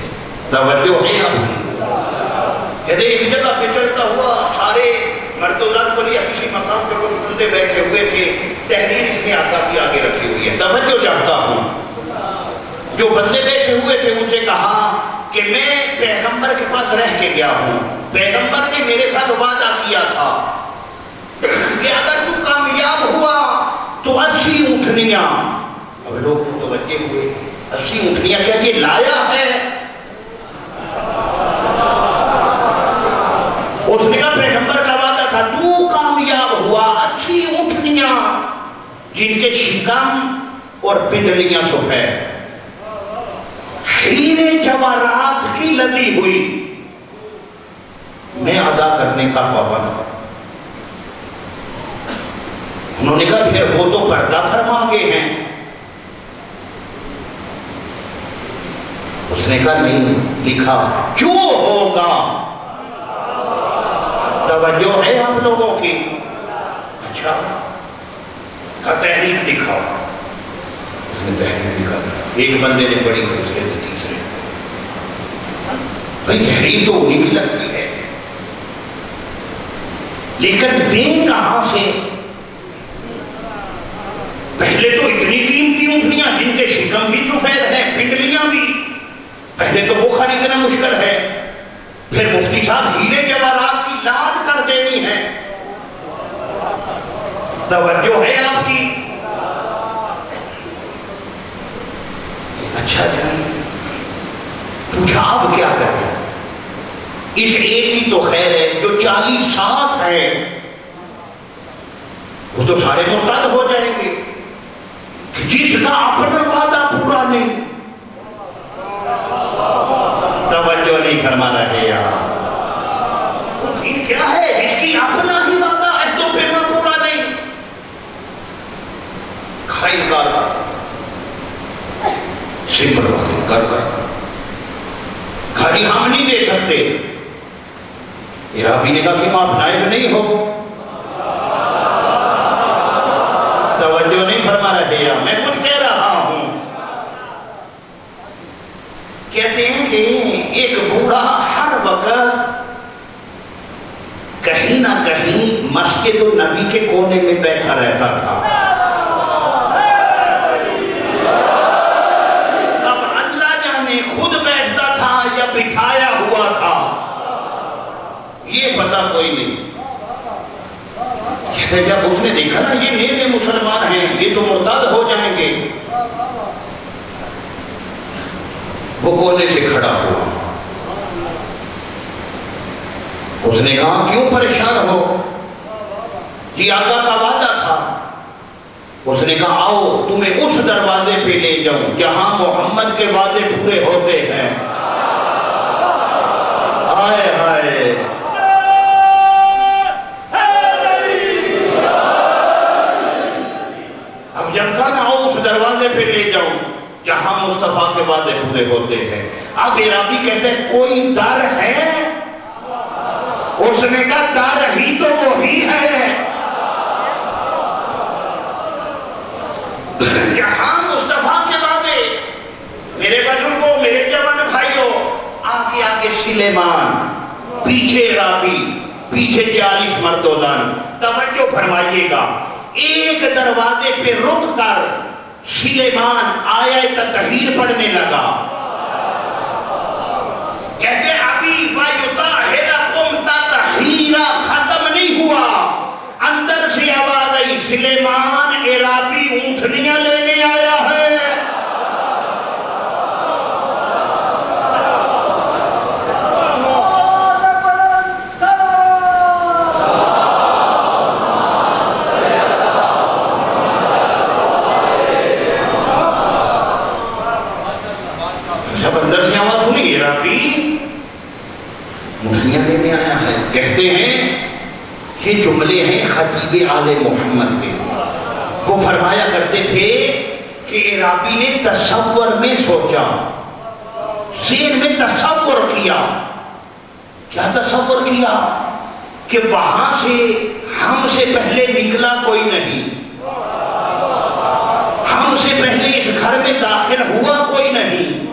توجہ ہے آپ کہتے ایک جگہ پہ چلتا ہوا سارے مردان کو لیا کسی مقام پہ وہ بندے بیٹھے ہوئے تھے, تحریر اس نے آقا کی آگے رکھی ہوئی ہے. توجہ چاہتا ہوں جو بندے بیٹھے ہوئے تھے ان سے کہا کہ میں پیغمبر کے پاس رہ کے گیا ہوں, پیغمبر نے میرے ساتھ وعدہ کیا تھا کہ اگر تو کامیاب ہوا تو 80 اونٹنیاں. اب لوگ متوجہ ہوئے 80 اونٹنیاں کیا یہ لایا ہے؟ اس نے کہا پیغمبر کا وعدہ تھا تو کامیاب ہوا 80 اونٹنیاں جن کے شکم اور پنڈلیاں سفید, ہیرے جواہرات کی لدی ہوئی, میں ادا کرنے کا پابند ہوں. انہوں نے کہا پھر وہ تو پردہ فرما گئے ہیں. اس نے کہا نہیں, لکھا جو ہوگا. توجہ ہے آپ لوگوں کی؟ اچھا کا تحریر لکھا. اس نے تحریر لکھا, ایک بندے نے پڑھی, دوسرے نے تیسرے. بھائی تحریر تو انہیں کی لگتی ہے, لیکن دیں کہاں سے؟ پہلے تو اتنی قیمتی اونٹنیاں جن کے شکم بھی سفید ہیں, پنڈلیاں بھی, پہلے تو وہ خریدنا مشکل ہے. پھر مفتی صاحب ہیرے جواہرات کی لاد کر دینی ہے. توجہ ہے آپ کی؟ اچھا جی پوچھا اب کیا کریں؟ اس ایک کی تو خیر ہے, جو 40 ساتھ ہے وہ تو سارے مرتد ہو جائیں گے. جس کا اپنا وعدہ پورا نہیں, توجہ نہیں فرما رہے یار. دین کیا ہے جس کی اپنا ہی وعدہ ہے تو پھر میں پورا نہیں. کھائی کار سمپل باتیں کر گھڑی ہم نہیں دے سکتے. عرابی نے کہا کہ آپ نائب نہیں ہو. توجہ نہیں فرما رہے یا میں کچھ کہہ رہا ہوں. کہتے ہیں کہ ایک بوڑھا ہر وقت کہیں نہ کہیں مسجد النبی کے کونے میں بیٹھا رہتا تھا. اب اللہ جانے خود بیٹھتا تھا یا دیکھا نا یہ نئے نئے مسلمان ہیں، یہ تو مرتد ہو جائیں گے. وہ کونے سے کھڑا ہوا. اس نے کہا کیوں پریشان ہو؟ یہ آقا کا وعدہ تھا. اس نے کہا آؤ تمہیں اس دروازے پہ لے جاؤں جہاں محمد کے وعدے پورے ہوتے ہیں. ہائے ہائے، اب جب کہا نا آؤ اس دروازے پہ لے جاؤں جہاں مصطفیٰ کے وعدے پورے ہوتے ہیں. اب عرابی کہتے ہیں کوئی در ہے؟ اس نے کہا در ہی تو وہی ہے جہاں مصطفیٰ کے وعدے. میرے بزرگوں، میرے جوان بھائیوں، آگے آگے سلیمان، پیچھے عرابی، پیچھے 40 مرد و زن. توجہ فرمائیے گا، ایک دروازے پہ رک کر سلیمان آیہ تطہیر پڑھنے لگا. کہتے ابھی وَيُطَهِّرَكُمْ تَطْهِيرًا ختم نہیں ہوا، اندر سے آواز آئی سلیمان عرابی اونٹنیاں لینے آیا ہے. جب اندر سے آواز سنی عرابی اونٹنیاں لینے آیا ہے. کہتے ہیں یہ جملے ہیں خطیب آل محمد کے. وہ فرمایا کرتے تھے کہ عرابی نے تصور میں سوچا، ذہن میں تصور کیا. کیا تصور کیا؟ کہ وہاں سے ہم سے پہلے نکلا کوئی نہیں، ہم سے پہلے اس گھر میں داخل ہوا کوئی نہیں.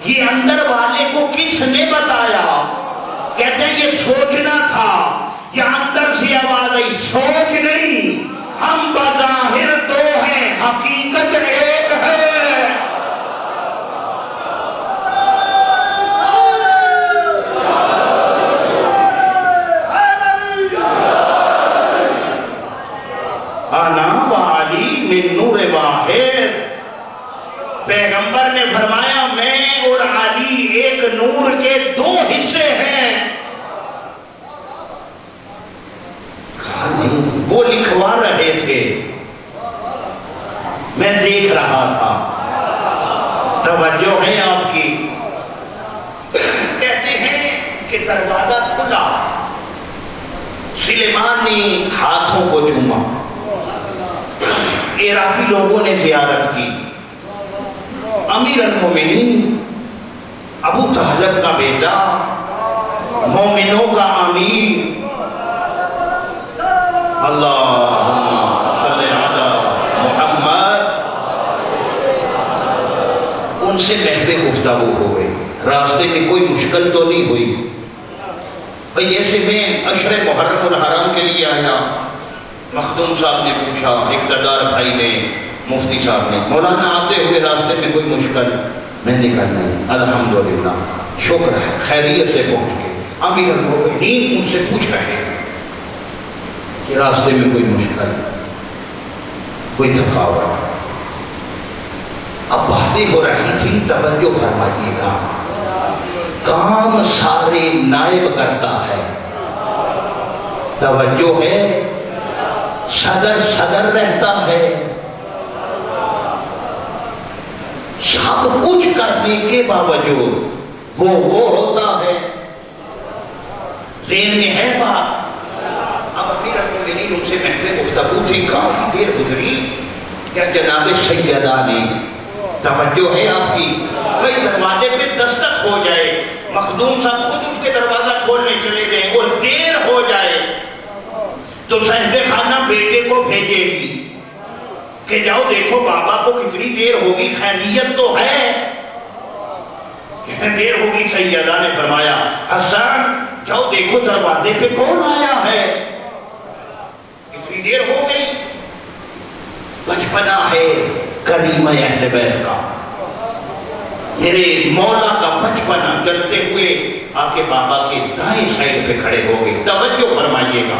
یہ اندر والے کو کس نے بتایا؟ کہتے ہیں یہ سوچنا تھا. یا اندر سے آواز آئی سوچ نہیں، ہم بظاہر دو ہیں حقیقت ایک ہے. انا وعلی من نور واحد. پیغمبر نے فرمایا میں اور علی ایک نور کے 2 حصے ہیں. وہ لکھوا رہے تھے، میں دیکھ رہا تھا. توجہ ہے آپ کی. کہتے ہیں کہ دروازہ کھلا، سلیمان نے ہاتھوں کو چوما. عراقی لوگوں نے زیارت کی. امیر المومنین ابو طالب کا بیٹا، مومنوں کا امیر، اللہم صلی علی محمد، ان سے محو گفتگو ہو گئی. راستے میں کوئی مشکل تو نہیں ہوئی. بھئی جیسے میں عشر محرم الحرام کے لیے آیا، مخدوم صاحب نے پوچھا، اقتدار بھائی نے، مفتی صاحب نے، مولانا آتے ہوئے راستے میں کوئی مشکل؟ میں نے کہا نہیں، الحمدللہ، شکر ہے، خیریت سے پہنچ گئے. امیر المومنین ان سے پوچھ رہے ہیں کہ راستے میں کوئی مشکل، کوئی تھکاوٹ. اب باتیں ہو رہی تھی. توجہ فرمائیے گا، کام سارے نائب کرتا ہے. توجہ ہے، صدر رہتا ہے. سب کچھ کرنے کے باوجود وہ ہوتا ہے. ذہن میں ہے بات. اب امیر المومنین ان سے محو گفتگو تھی، کافی دیر گزری. کیا جناب سیدہ نے، توجہ ہے آپ کی، کئی دروازے پہ دستک ہو جائے، مخدوم صاحب خود اس کے دروازہ کھولنے چلے گئے اور دیر ہو جائے تو صاحب خانہ بیٹے کو بھیجے گی کہ جاؤ دیکھو بابا کو کتنی دیر ہوگی، خیریت تو ہے. کتنی دیر ہوگی؟ سیدہ نے فرمایا حسن جاؤ دیکھو دروازے پہ کون آیا ہے. کتنی دیر ہو گئی. بچپنا ہے کریمہ اہل بیت کا، میرے مولا کا بچپنا. چلتے ہوئے آ کے بابا کے دائیں سائڈ پہ کھڑے ہو گئے. توجہ فرمائیے گا،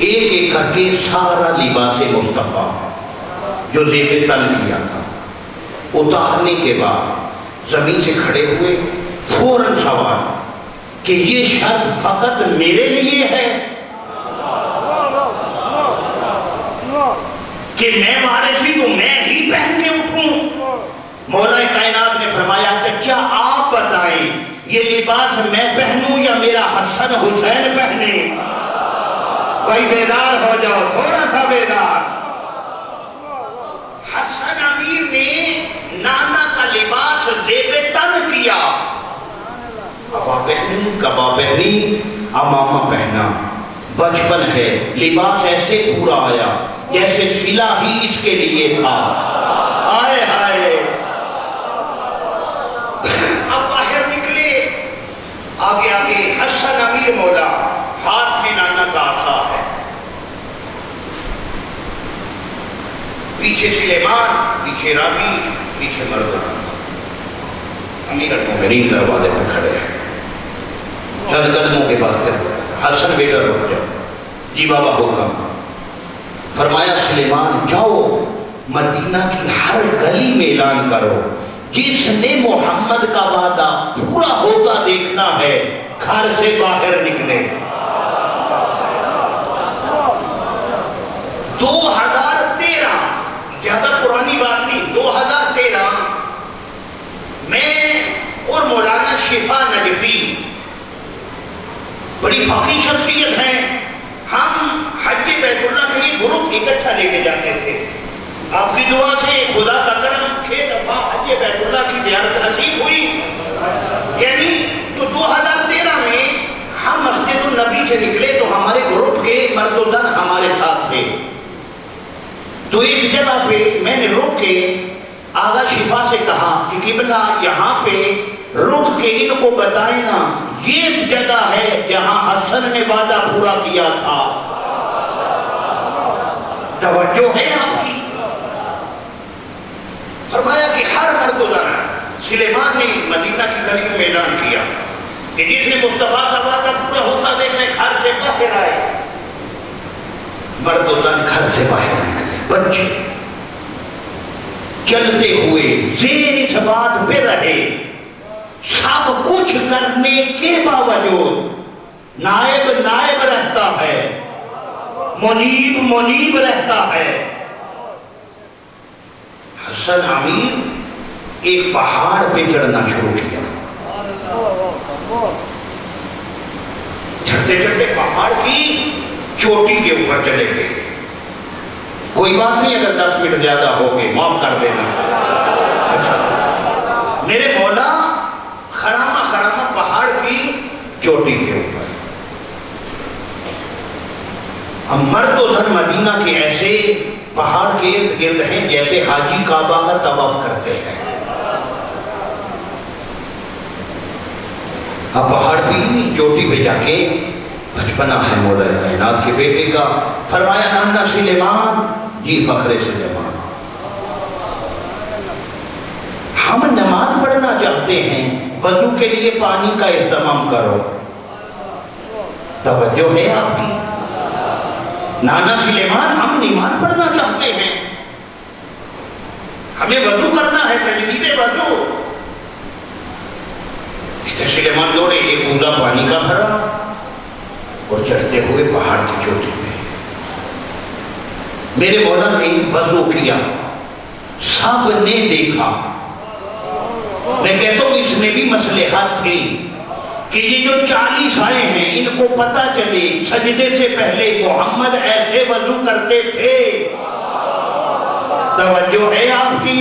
ایک ایک کر کے سارا لباس مصطفیٰ جو زیب تن کیا تھا اتارنے کے بعد زمین سے کھڑے ہوئے، فوراً سوال کہ یہ شرط فقط میرے لیے ہے کہ میں وارثی تو میں ہی پہن کے اٹھوں؟ مولا کائنات نے فرمایا کہ کیا آپ بتائیں یہ لباس میں پہنوں یا میرا حسن حسین پہنے؟ بھائی بیدار ہو جاؤ، تھوڑا سا بیدار۔ حسن امیر نے نانا کا لباس زیب تن کیا، ابا پہنی، کبا پہنی، امامہ پہنا۔ بچپن ہے، لباس ایسے پورا آیا جیسے سلا ہی اس کے لیے تھا۔ آئے ہائے، اب باہر نکلے، آگے آگے حسن امیر مولا، ہاتھ میں نانا کا عصا ہے، پیچھے سلیمان، پیچھے رابی، پیچھے مردان۔ امیر المومنین دروازے پر کھڑے ہیں، چند قدموں کے بعد کرتے حسن بیٹا رک جاؤ۔ جی بابا حکم۔ فرمایا سلیمان جاؤ مدینہ کی ہر گلی میں اعلان کرو جس نے محمد کا وعدہ پورا ہوتا دیکھنا ہے گھر سے باہر نکلے۔ 2013، زیادہ پرانی بات نہیں، 2013 میں اور مولانا شفا نجفی بڑی فقیر شخصیت ہیں، ہم حج بیت اللہ کے لیے گروپ اکٹھا لے کے جاتے تھے۔ آپ کی دعا سے خدا کا کرم 6 دفعہ حج بیت اللہ کی زیارت نصیب ہوئی، یعنی تو 2013 میں ہم مسجد النبی سے نکلے تو ہمارے گروپ کے مرد و زن ہمارے ساتھ تھے۔ تو ایک جگہ پہ میں نے رک کے آغا شفا سے کہا کہ قبلہ یہاں پہ رک کے ان کو بتائیں نا یہ جگہ ہے جہاں حسن نے وعدہ پورا کیا تھا۔ توجہ ہے آپ کی؟ فرمایا کہ ہر مرد و زن، سلیمان نے مدینہ کی گلیوں میں اعلان کیا کہ جس نے مصطفیٰ کا وعدہ پورا ہوتا دیکھنے گھر سے باہر آئے۔ مرد و زن گھر سے باہر نکلے، بچے چلتے ہوئے زیر اس بات پہ رہے، سب کچھ کرنے کے باوجود نائب نائب رہتا ہے، منیب منیب رہتا ہے۔ حسن امیر ایک پہاڑ پہ چڑھنا شروع کیا، چڑھتے چڑھتے پہاڑ کی چوٹی کے اوپر چلے گئے۔ کوئی بات نہیں اگر 10 منٹ زیادہ ہو گئے، معاف کر دینا۔ میرے مولا خرامہ خرامہ پہاڑ کی چوٹی کے اوپر، ہم مرد و زن مدینہ کے ایسے پہاڑ کے ارد گرد ہیں جیسے حاجی کعبہ کا طواف کرتے ہیں۔ اب پہاڑ کی چوٹی پہ جا کے بچپنا ہے مولا کائنات کے بیٹے کا، فرمایا نانا سلیمان، جی فخر سلیمان، ہم نماز پڑھنا چاہتے ہیں، وضو کے لیے پانی کا اہتمام کرو۔ توجہ ہے آپ کی؟ نانا سلیمان ہم نماز پڑھنا چاہتے ہیں، ہمیں وضو کرنا ہے، تجدید وضو۔ سلیمان دوڑے، ایک کوزہ پانی کا بھرا اور چڑھتے ہوئے پہاڑ کی چوٹی میں میرے مولا نے وضو کیا، سب نے دیکھا۔ میں کہتا ہوں اس میں بھی مصلحت تھی کہ یہ جو 40 آئے ہیں ان کو پتہ چلے سجدے سے پہلے محمد ایسے وضو کرتے تھے۔ توجہ ہے آپ کی؟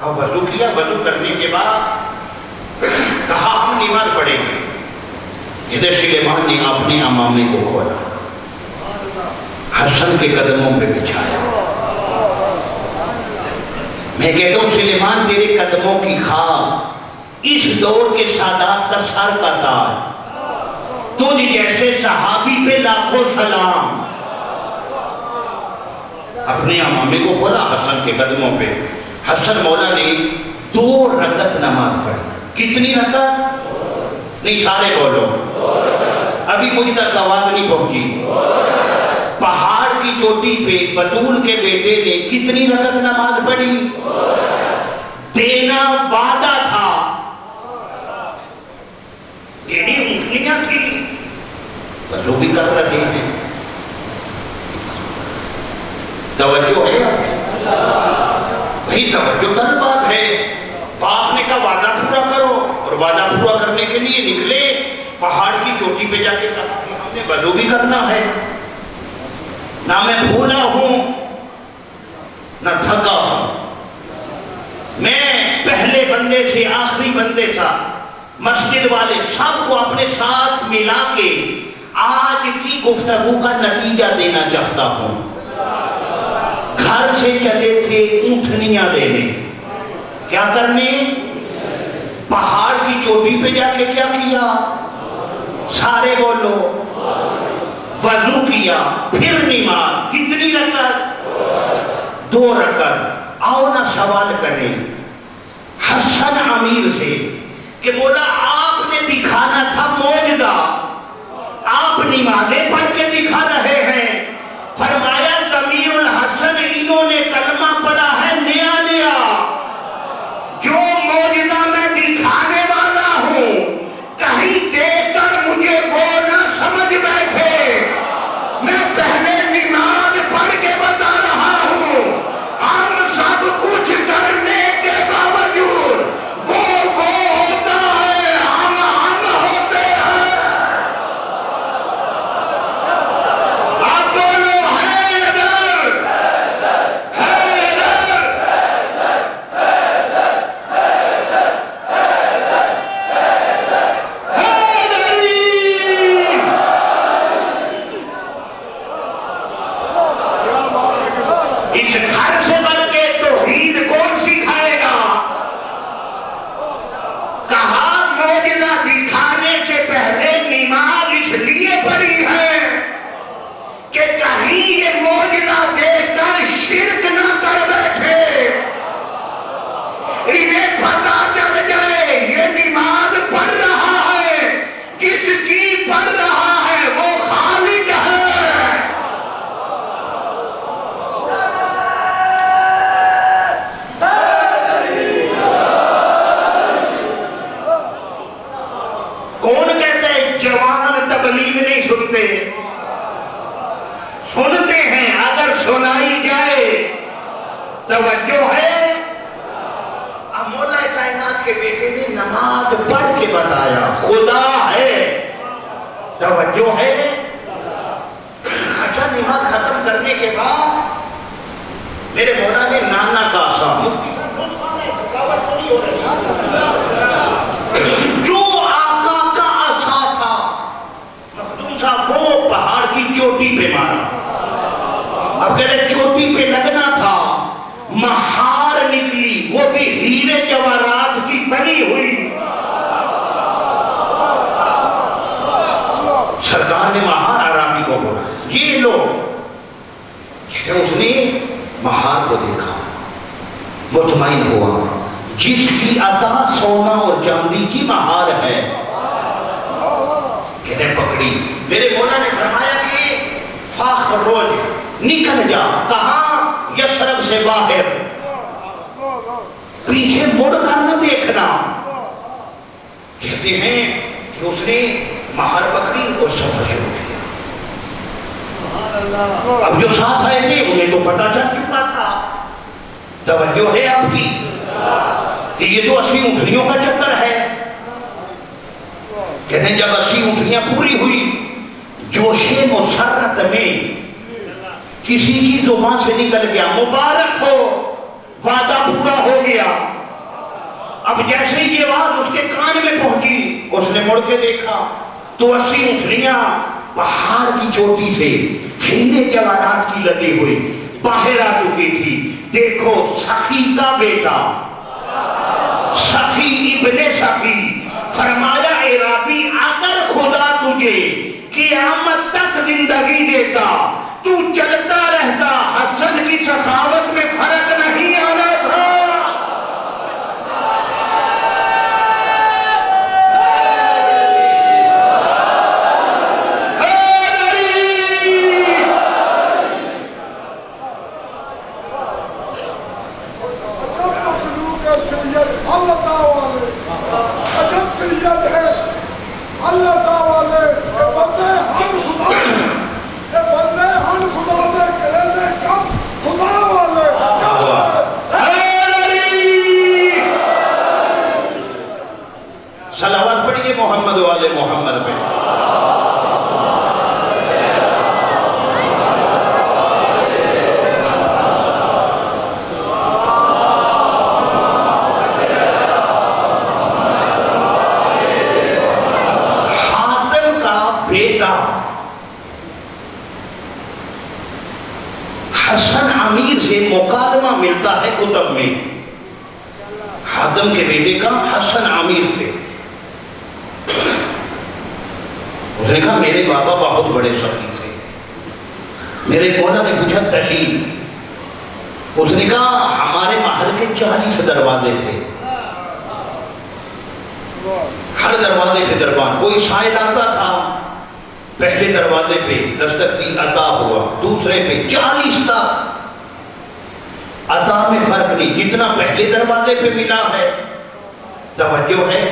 ہم وضو کیا، وضو کرنے کے بعد کہا ہم نماز پڑھیں گے۔ ادھر سلیمان نے اپنے امامے کو کھولا، حسن کے قدموں پہ بچھایا۔ میں کہتا ہوں سلیمان تیرے قدموں کی خاک اس دور کے سادات کا سر کا تاج، تجھ جیسے صحابی پہ لاکھوں سلام۔ اپنے امامے کو کھولا حسن کے قدموں پہ۔ حسن مولا نے 2 رکعت نماز پڑھی۔ کتنی رکعت؟ نہیں سارے بولو، ابھی مجھ تک آواز نہیں پہنچی. پہاڑ کی چوٹی پہ بطول کے بیٹے نے کتنی رکعت نماز پڑھی؟ دینا وعدہ تھا، دینی اونٹنیاں تھی، وضو بھی کر رہے ہیں. توجہ ہے بھائی، توجہ کر بات ہے. باپ نے کہا وعدہ پورا کرو، اور وعدہ پورا کرنے کے لیے نکلے. پہاڑ کی چوٹی پہ جا کے کہا کہ ہم نے وضو بھی کرنا ہے، نہ میں بھولا ہوں نہ تھکا ہوں. میں پہلے بندے سے آخری بندے تھا، مسجد والے سب کو اپنے ساتھ ملا کے آج کی گفتگو کا نتیجہ دینا چاہتا ہوں. گھر سے چلے تھے اونٹنیاں لینے، کیا کرنے؟ پہاڑ کی چوٹی پہ جا کے کیا کیا؟ سارے بولو، وضو کیا، پھر نماز. کتنی رکعت؟ 2 رکعت. آؤ نہ سوال کریں حسن امیر سے کہ مولا آپ نے دکھانا تھا معجزہ، آپ نمازیں پڑھ کے دکھا رہے ہیں. فرمایا ضمیر الحسن انہوں نے کلمہ پڑھا ہے نیا نیا، جو معجزہ میں دکھانے والا ہوں کہیں دیکھ کر مجھے وہ نہ سمجھ بیٹھے. میں پہلے نماز پڑھ کے بتا رہا ہوں، ہم سب کچھ کرنے کے باوجود وہ ہوتا ہے، ہم ہوتے ہیں. آپ بولو حیدر، حیدر. اس گھر سے بڑھ کے توحید کون سکھائے گا؟ کہا معجزہ دکھانے سے پہلے نماز اس لیے پڑھی ہے کہ کہیں یہ معجزہ دیکھ کر شرک نہ کر بیٹھے، انہیں پتہ چل جائے یہ نماز پڑھ رہا ہے، جس کی پڑھ رہا ہے وہ خالق ہے. کون کہتا ہے جوان تبلیغ نہیں سنتے؟ سنتے ہیں، اگر سنائی جائے. توجہ ہے. اب مولا کائنات کے بیٹے نے نماز پڑھ کے بتایا خدا ہے. توجہ ہے. اچھا، نماز ختم کرنے کے بعد میرے مولا نے نانا کا آسا مفتی جو آقا کا آسا تھا مخدوم صاحب وہ پہاڑ کی چوٹی پہ مارا. اب کہتے چوٹی پہ لگنا تھا، مہار نکلی، وہ بھی ہیرے جواہرات کی بنی ہوئی. سرکار نے مہار عرابی کو بولا یہ لو. اس نے مہار کو دیکھا، مطمئن ہوا، جس کی عطا سونا اور چاندی کی مہار ہے. کہتے پکڑی. میرے مولا نے فرمایا کہ فاخرج، نکل جا. کہاں؟ یثرب سے باہر. پیچھے مڑ کر نہ دیکھنا. کہتے ہیں کہ اس نے مہار پکڑی اور سفر شروع کیا. اب جو ساتھ آئے تھے انہیں تو پتہ چل چکا تھا. توجہ ہے آپ کی کہ یہ تو 80 اونٹنیوں کا چکر ہے. کہتے ہیں جب 80 اونٹنیاں پوری ہوئی، جوش مسرت میں کسی کی زبان سے نکل گیا مبارک ہو، وعدہ پورا ہو گیا. اب جیسے ہی یہ بات اس کے کان میں پہنچی، اس نے مڑ کے دیکھا تو 80 اونٹنیاں پہاڑ کی چوٹی سے ہیرے جواہرات کی لدی ہوئی باہر آ چکی تھی. دیکھو سخی کا بیٹا، سخی ابن سخی. فرمایا عرابی اگر خدا تجھے قیامت تک زندگی دیتا تو چلتا رہتا، حسن کی سخاوت میں فرق نہیں آنا تھا. اللہ والے عجب سید ہے اللہ والے بندے ہم خدا یہ بندے ہم خدا دے کرے کم خدا والے صلوات پڑھیے محمد والے محمد پہ. حاتم کا بیٹا حسن امیر سے مکالمہ ملتا ہے کتب میں. حاتم کے بیٹے کا حسن امیر سے اس نے کہا میرے بابا بہت بڑے سخی تھے. میرے مولا نے پوچھا دلیل. اس نے کہا ہمارے محل کے 40 دروازے تھے. ہر دروازے پہ دربان کوئی سائل آتا تھا. پہلے دروازے پہ دستک دی عطا ہوا, دوسرے پہ 40 تھا. عطا میں فرق نہیں, جتنا پہلے دروازے پہ ملا ہے توجہ ہے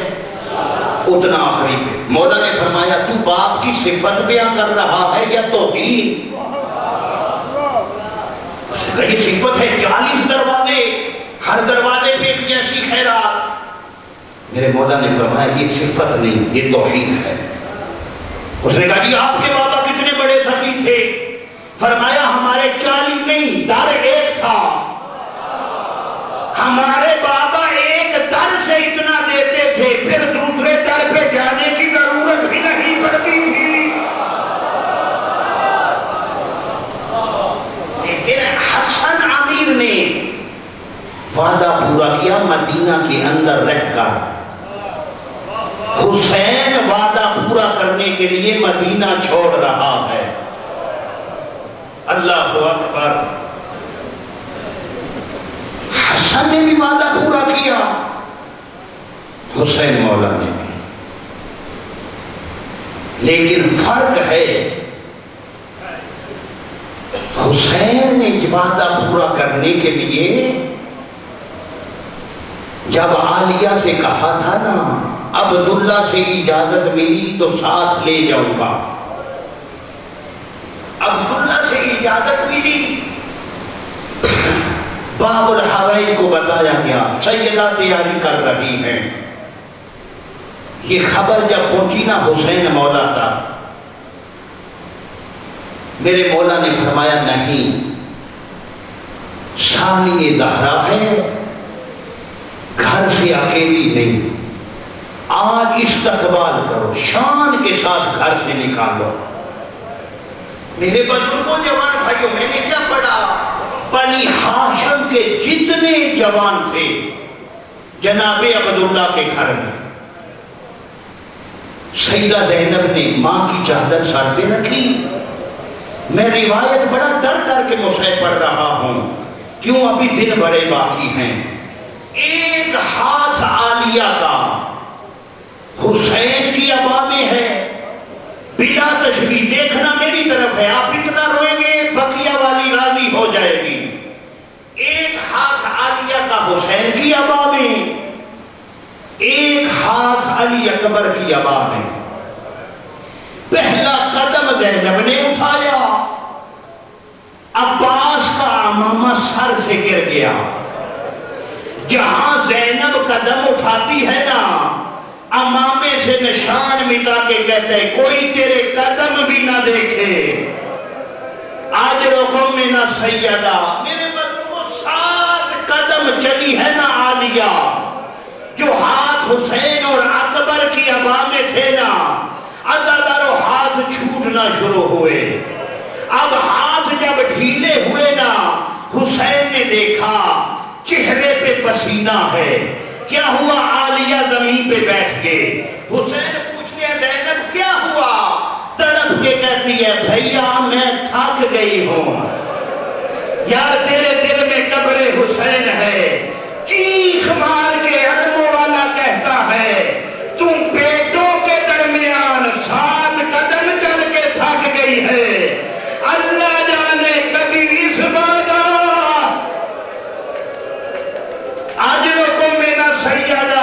اتنا آخری پہ. مولا نے فرمایا تو باپ کی صفت بیان کر رہا ہے یا توہین؟ یہ صفت ہے 40 دروازے, ہر دروازے پہ ایک جیسی خیرات. میرے مولا نے فرمایا یہ صفت نہیں, یہ توہین ہے. اس نے کہا جی آپ کے بابا کتنے بڑے سخی تھے؟ فرمایا ہمارے 40 نہیں, در ایک تھا. ہمارے بابا ایک در سے اتنا دیتے تھے, پھر دوسرے در پہ جانے کی ضرورت بھی نہیں پڑتی تھی. لیکن حسن امیر نے وعدہ پورا کیا مدینہ کے اندر رہ کر. حسین وعدہ پورا کرنے کے لیے مدینہ چھوڑ رہا ہے. اللہ اکبر. حسن نے بھی وعدہ پورا کیا, حسین مولا نے بھی. لیکن فرق ہے, حسین نے وعدہ پورا کرنے کے لیے جب عالیہ سے کہا تھا نا عبداللہ سے اجازت ملی تو ساتھ لے جاؤں گا, عبداللہ سے اجازت ملی. باب الحوائج کو بتایا گیا سیدہ تیاری کر رہی ہیں. یہ خبر جب پہنچی نا حسین مولا تھا, میرے مولا نے فرمایا نہیں, ثانی زہرا ہے, گھر سے اکیلی نہیں, آج استقبال کرو, شان کے ساتھ گھر سے نکالو. میرے بزرگوں جوان بھائیوں, میں نے کیا پڑھا, بنی ہاشم کے جتنے جوان تھے جناب عبداللہ کے گھر میں. سیدہ زینب نے ماں کی چادر سر پہ رکھی. میں روایت بڑا ڈر ڈر کے مسئلہ پڑھ رہا ہوں, کیوں ابھی دن بڑے باقی ہیں. ایک ہاتھ عالیہ کا حسین کی ابا میں ہے, بلا تشبیہ دیکھنا میری طرف ہے, آپ اتنا روئیں گے بقیہ والی راضی ہو جائے گی. ایک ہاتھ عالیہ کا حسین کی ابا میں, ایک ہاتھ علی اکبر کی ابا میں. پہلا قدم زینب نے اٹھایا, عباس کا عمامہ سر سے گر گیا. جہاں زینب قدم اٹھاتی ہے نا, عمامے سے نشان مٹا کے کہتے ہیں کوئی تیرے قدم بھی نہ دیکھے. آجرکم من سیدہ, میرے بزرگوں 7 قدم چلی ہے نا عالیہ, جو ہاتھ حسین اور اکبر کی ابا میں تھے نا, عزادارو ہاتھ چھوٹنا شروع ہوئے. اب ہاتھ جب ڈھیلے ہوئے نا, حسین نے دیکھا چہرے پہ پسینہ ہے. کیا ہوا؟ عالیہ زمین پہ بیٹھ گئے. حسین پوچھتے ہیں زینب کیا ہوا؟ تڑپ کے کہتی ہے بھیا میں تھک گئی ہوں. یار تیرے دل میں قبر حسین ہے. چیخ مار کے علم والا کہتا ہے تم پیٹوں کے درمیان 7 قدم چل کے تھک گئی ہے. اللہ جانے کبھی اس وعدہ آج رکو میرا سیدہ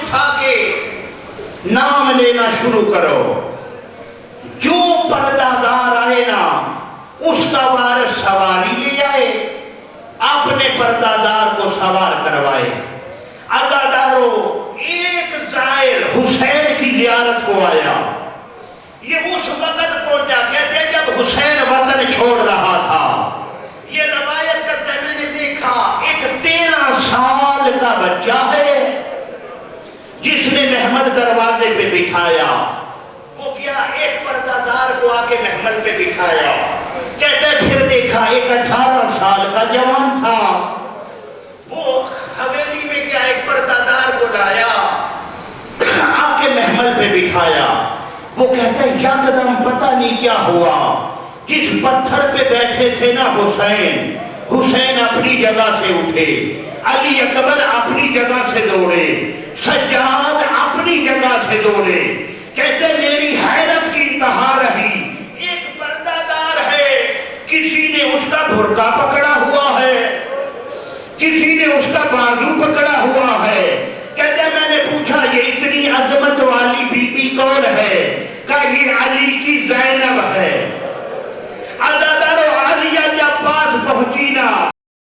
اٹھا کے نام لینا شروع کرو. جو پردہ دار آئے نا اس کا وارث سواری لے آئے, اپنے پردہ دار کو سوار کروائے. عزادارو ایک زائر حسین کی زیارت کو آیا. یہ اس وقت پہنچا, کہتے ہیں جب حسین وطن چھوڑ رہا تھا. یہ روایت کرتا ہے میں نے دیکھا ایک 13 سال کا بچہ ہے جس نے محمل دروازے پہ بٹھایا. وہ کیا ایک پردہ دار کو آ کے محمل پہ بٹھایا. کہتے پھر دیکھا ایک 18 سال کا جوان تھا, وہ حویلی میں کیا ایک پردہ دار کو لایا, آ کے محمل پہ بٹھایا. وہ کہتا ہے یکدم پتہ نہیں کیا ہوا, جس پتھر پہ بیٹھے تھے نا حسین اپنی جگہ سے اٹھے, علی اکبر اپنی جگہ سے دوڑے, سجاد اپنی جگہ سے دوڑے. کہتے میری حیرت کی انتہا رہی, ایک پردہ دار ہے, کسی نے اس کا برقع پکڑا ہوا ہے, کسی نے اس کا بازو پکڑا ہوا ہے. کہتے میں نے پوچھا یہ اتنی عظمت والی بی بی کون ہے؟ کہا یہ علی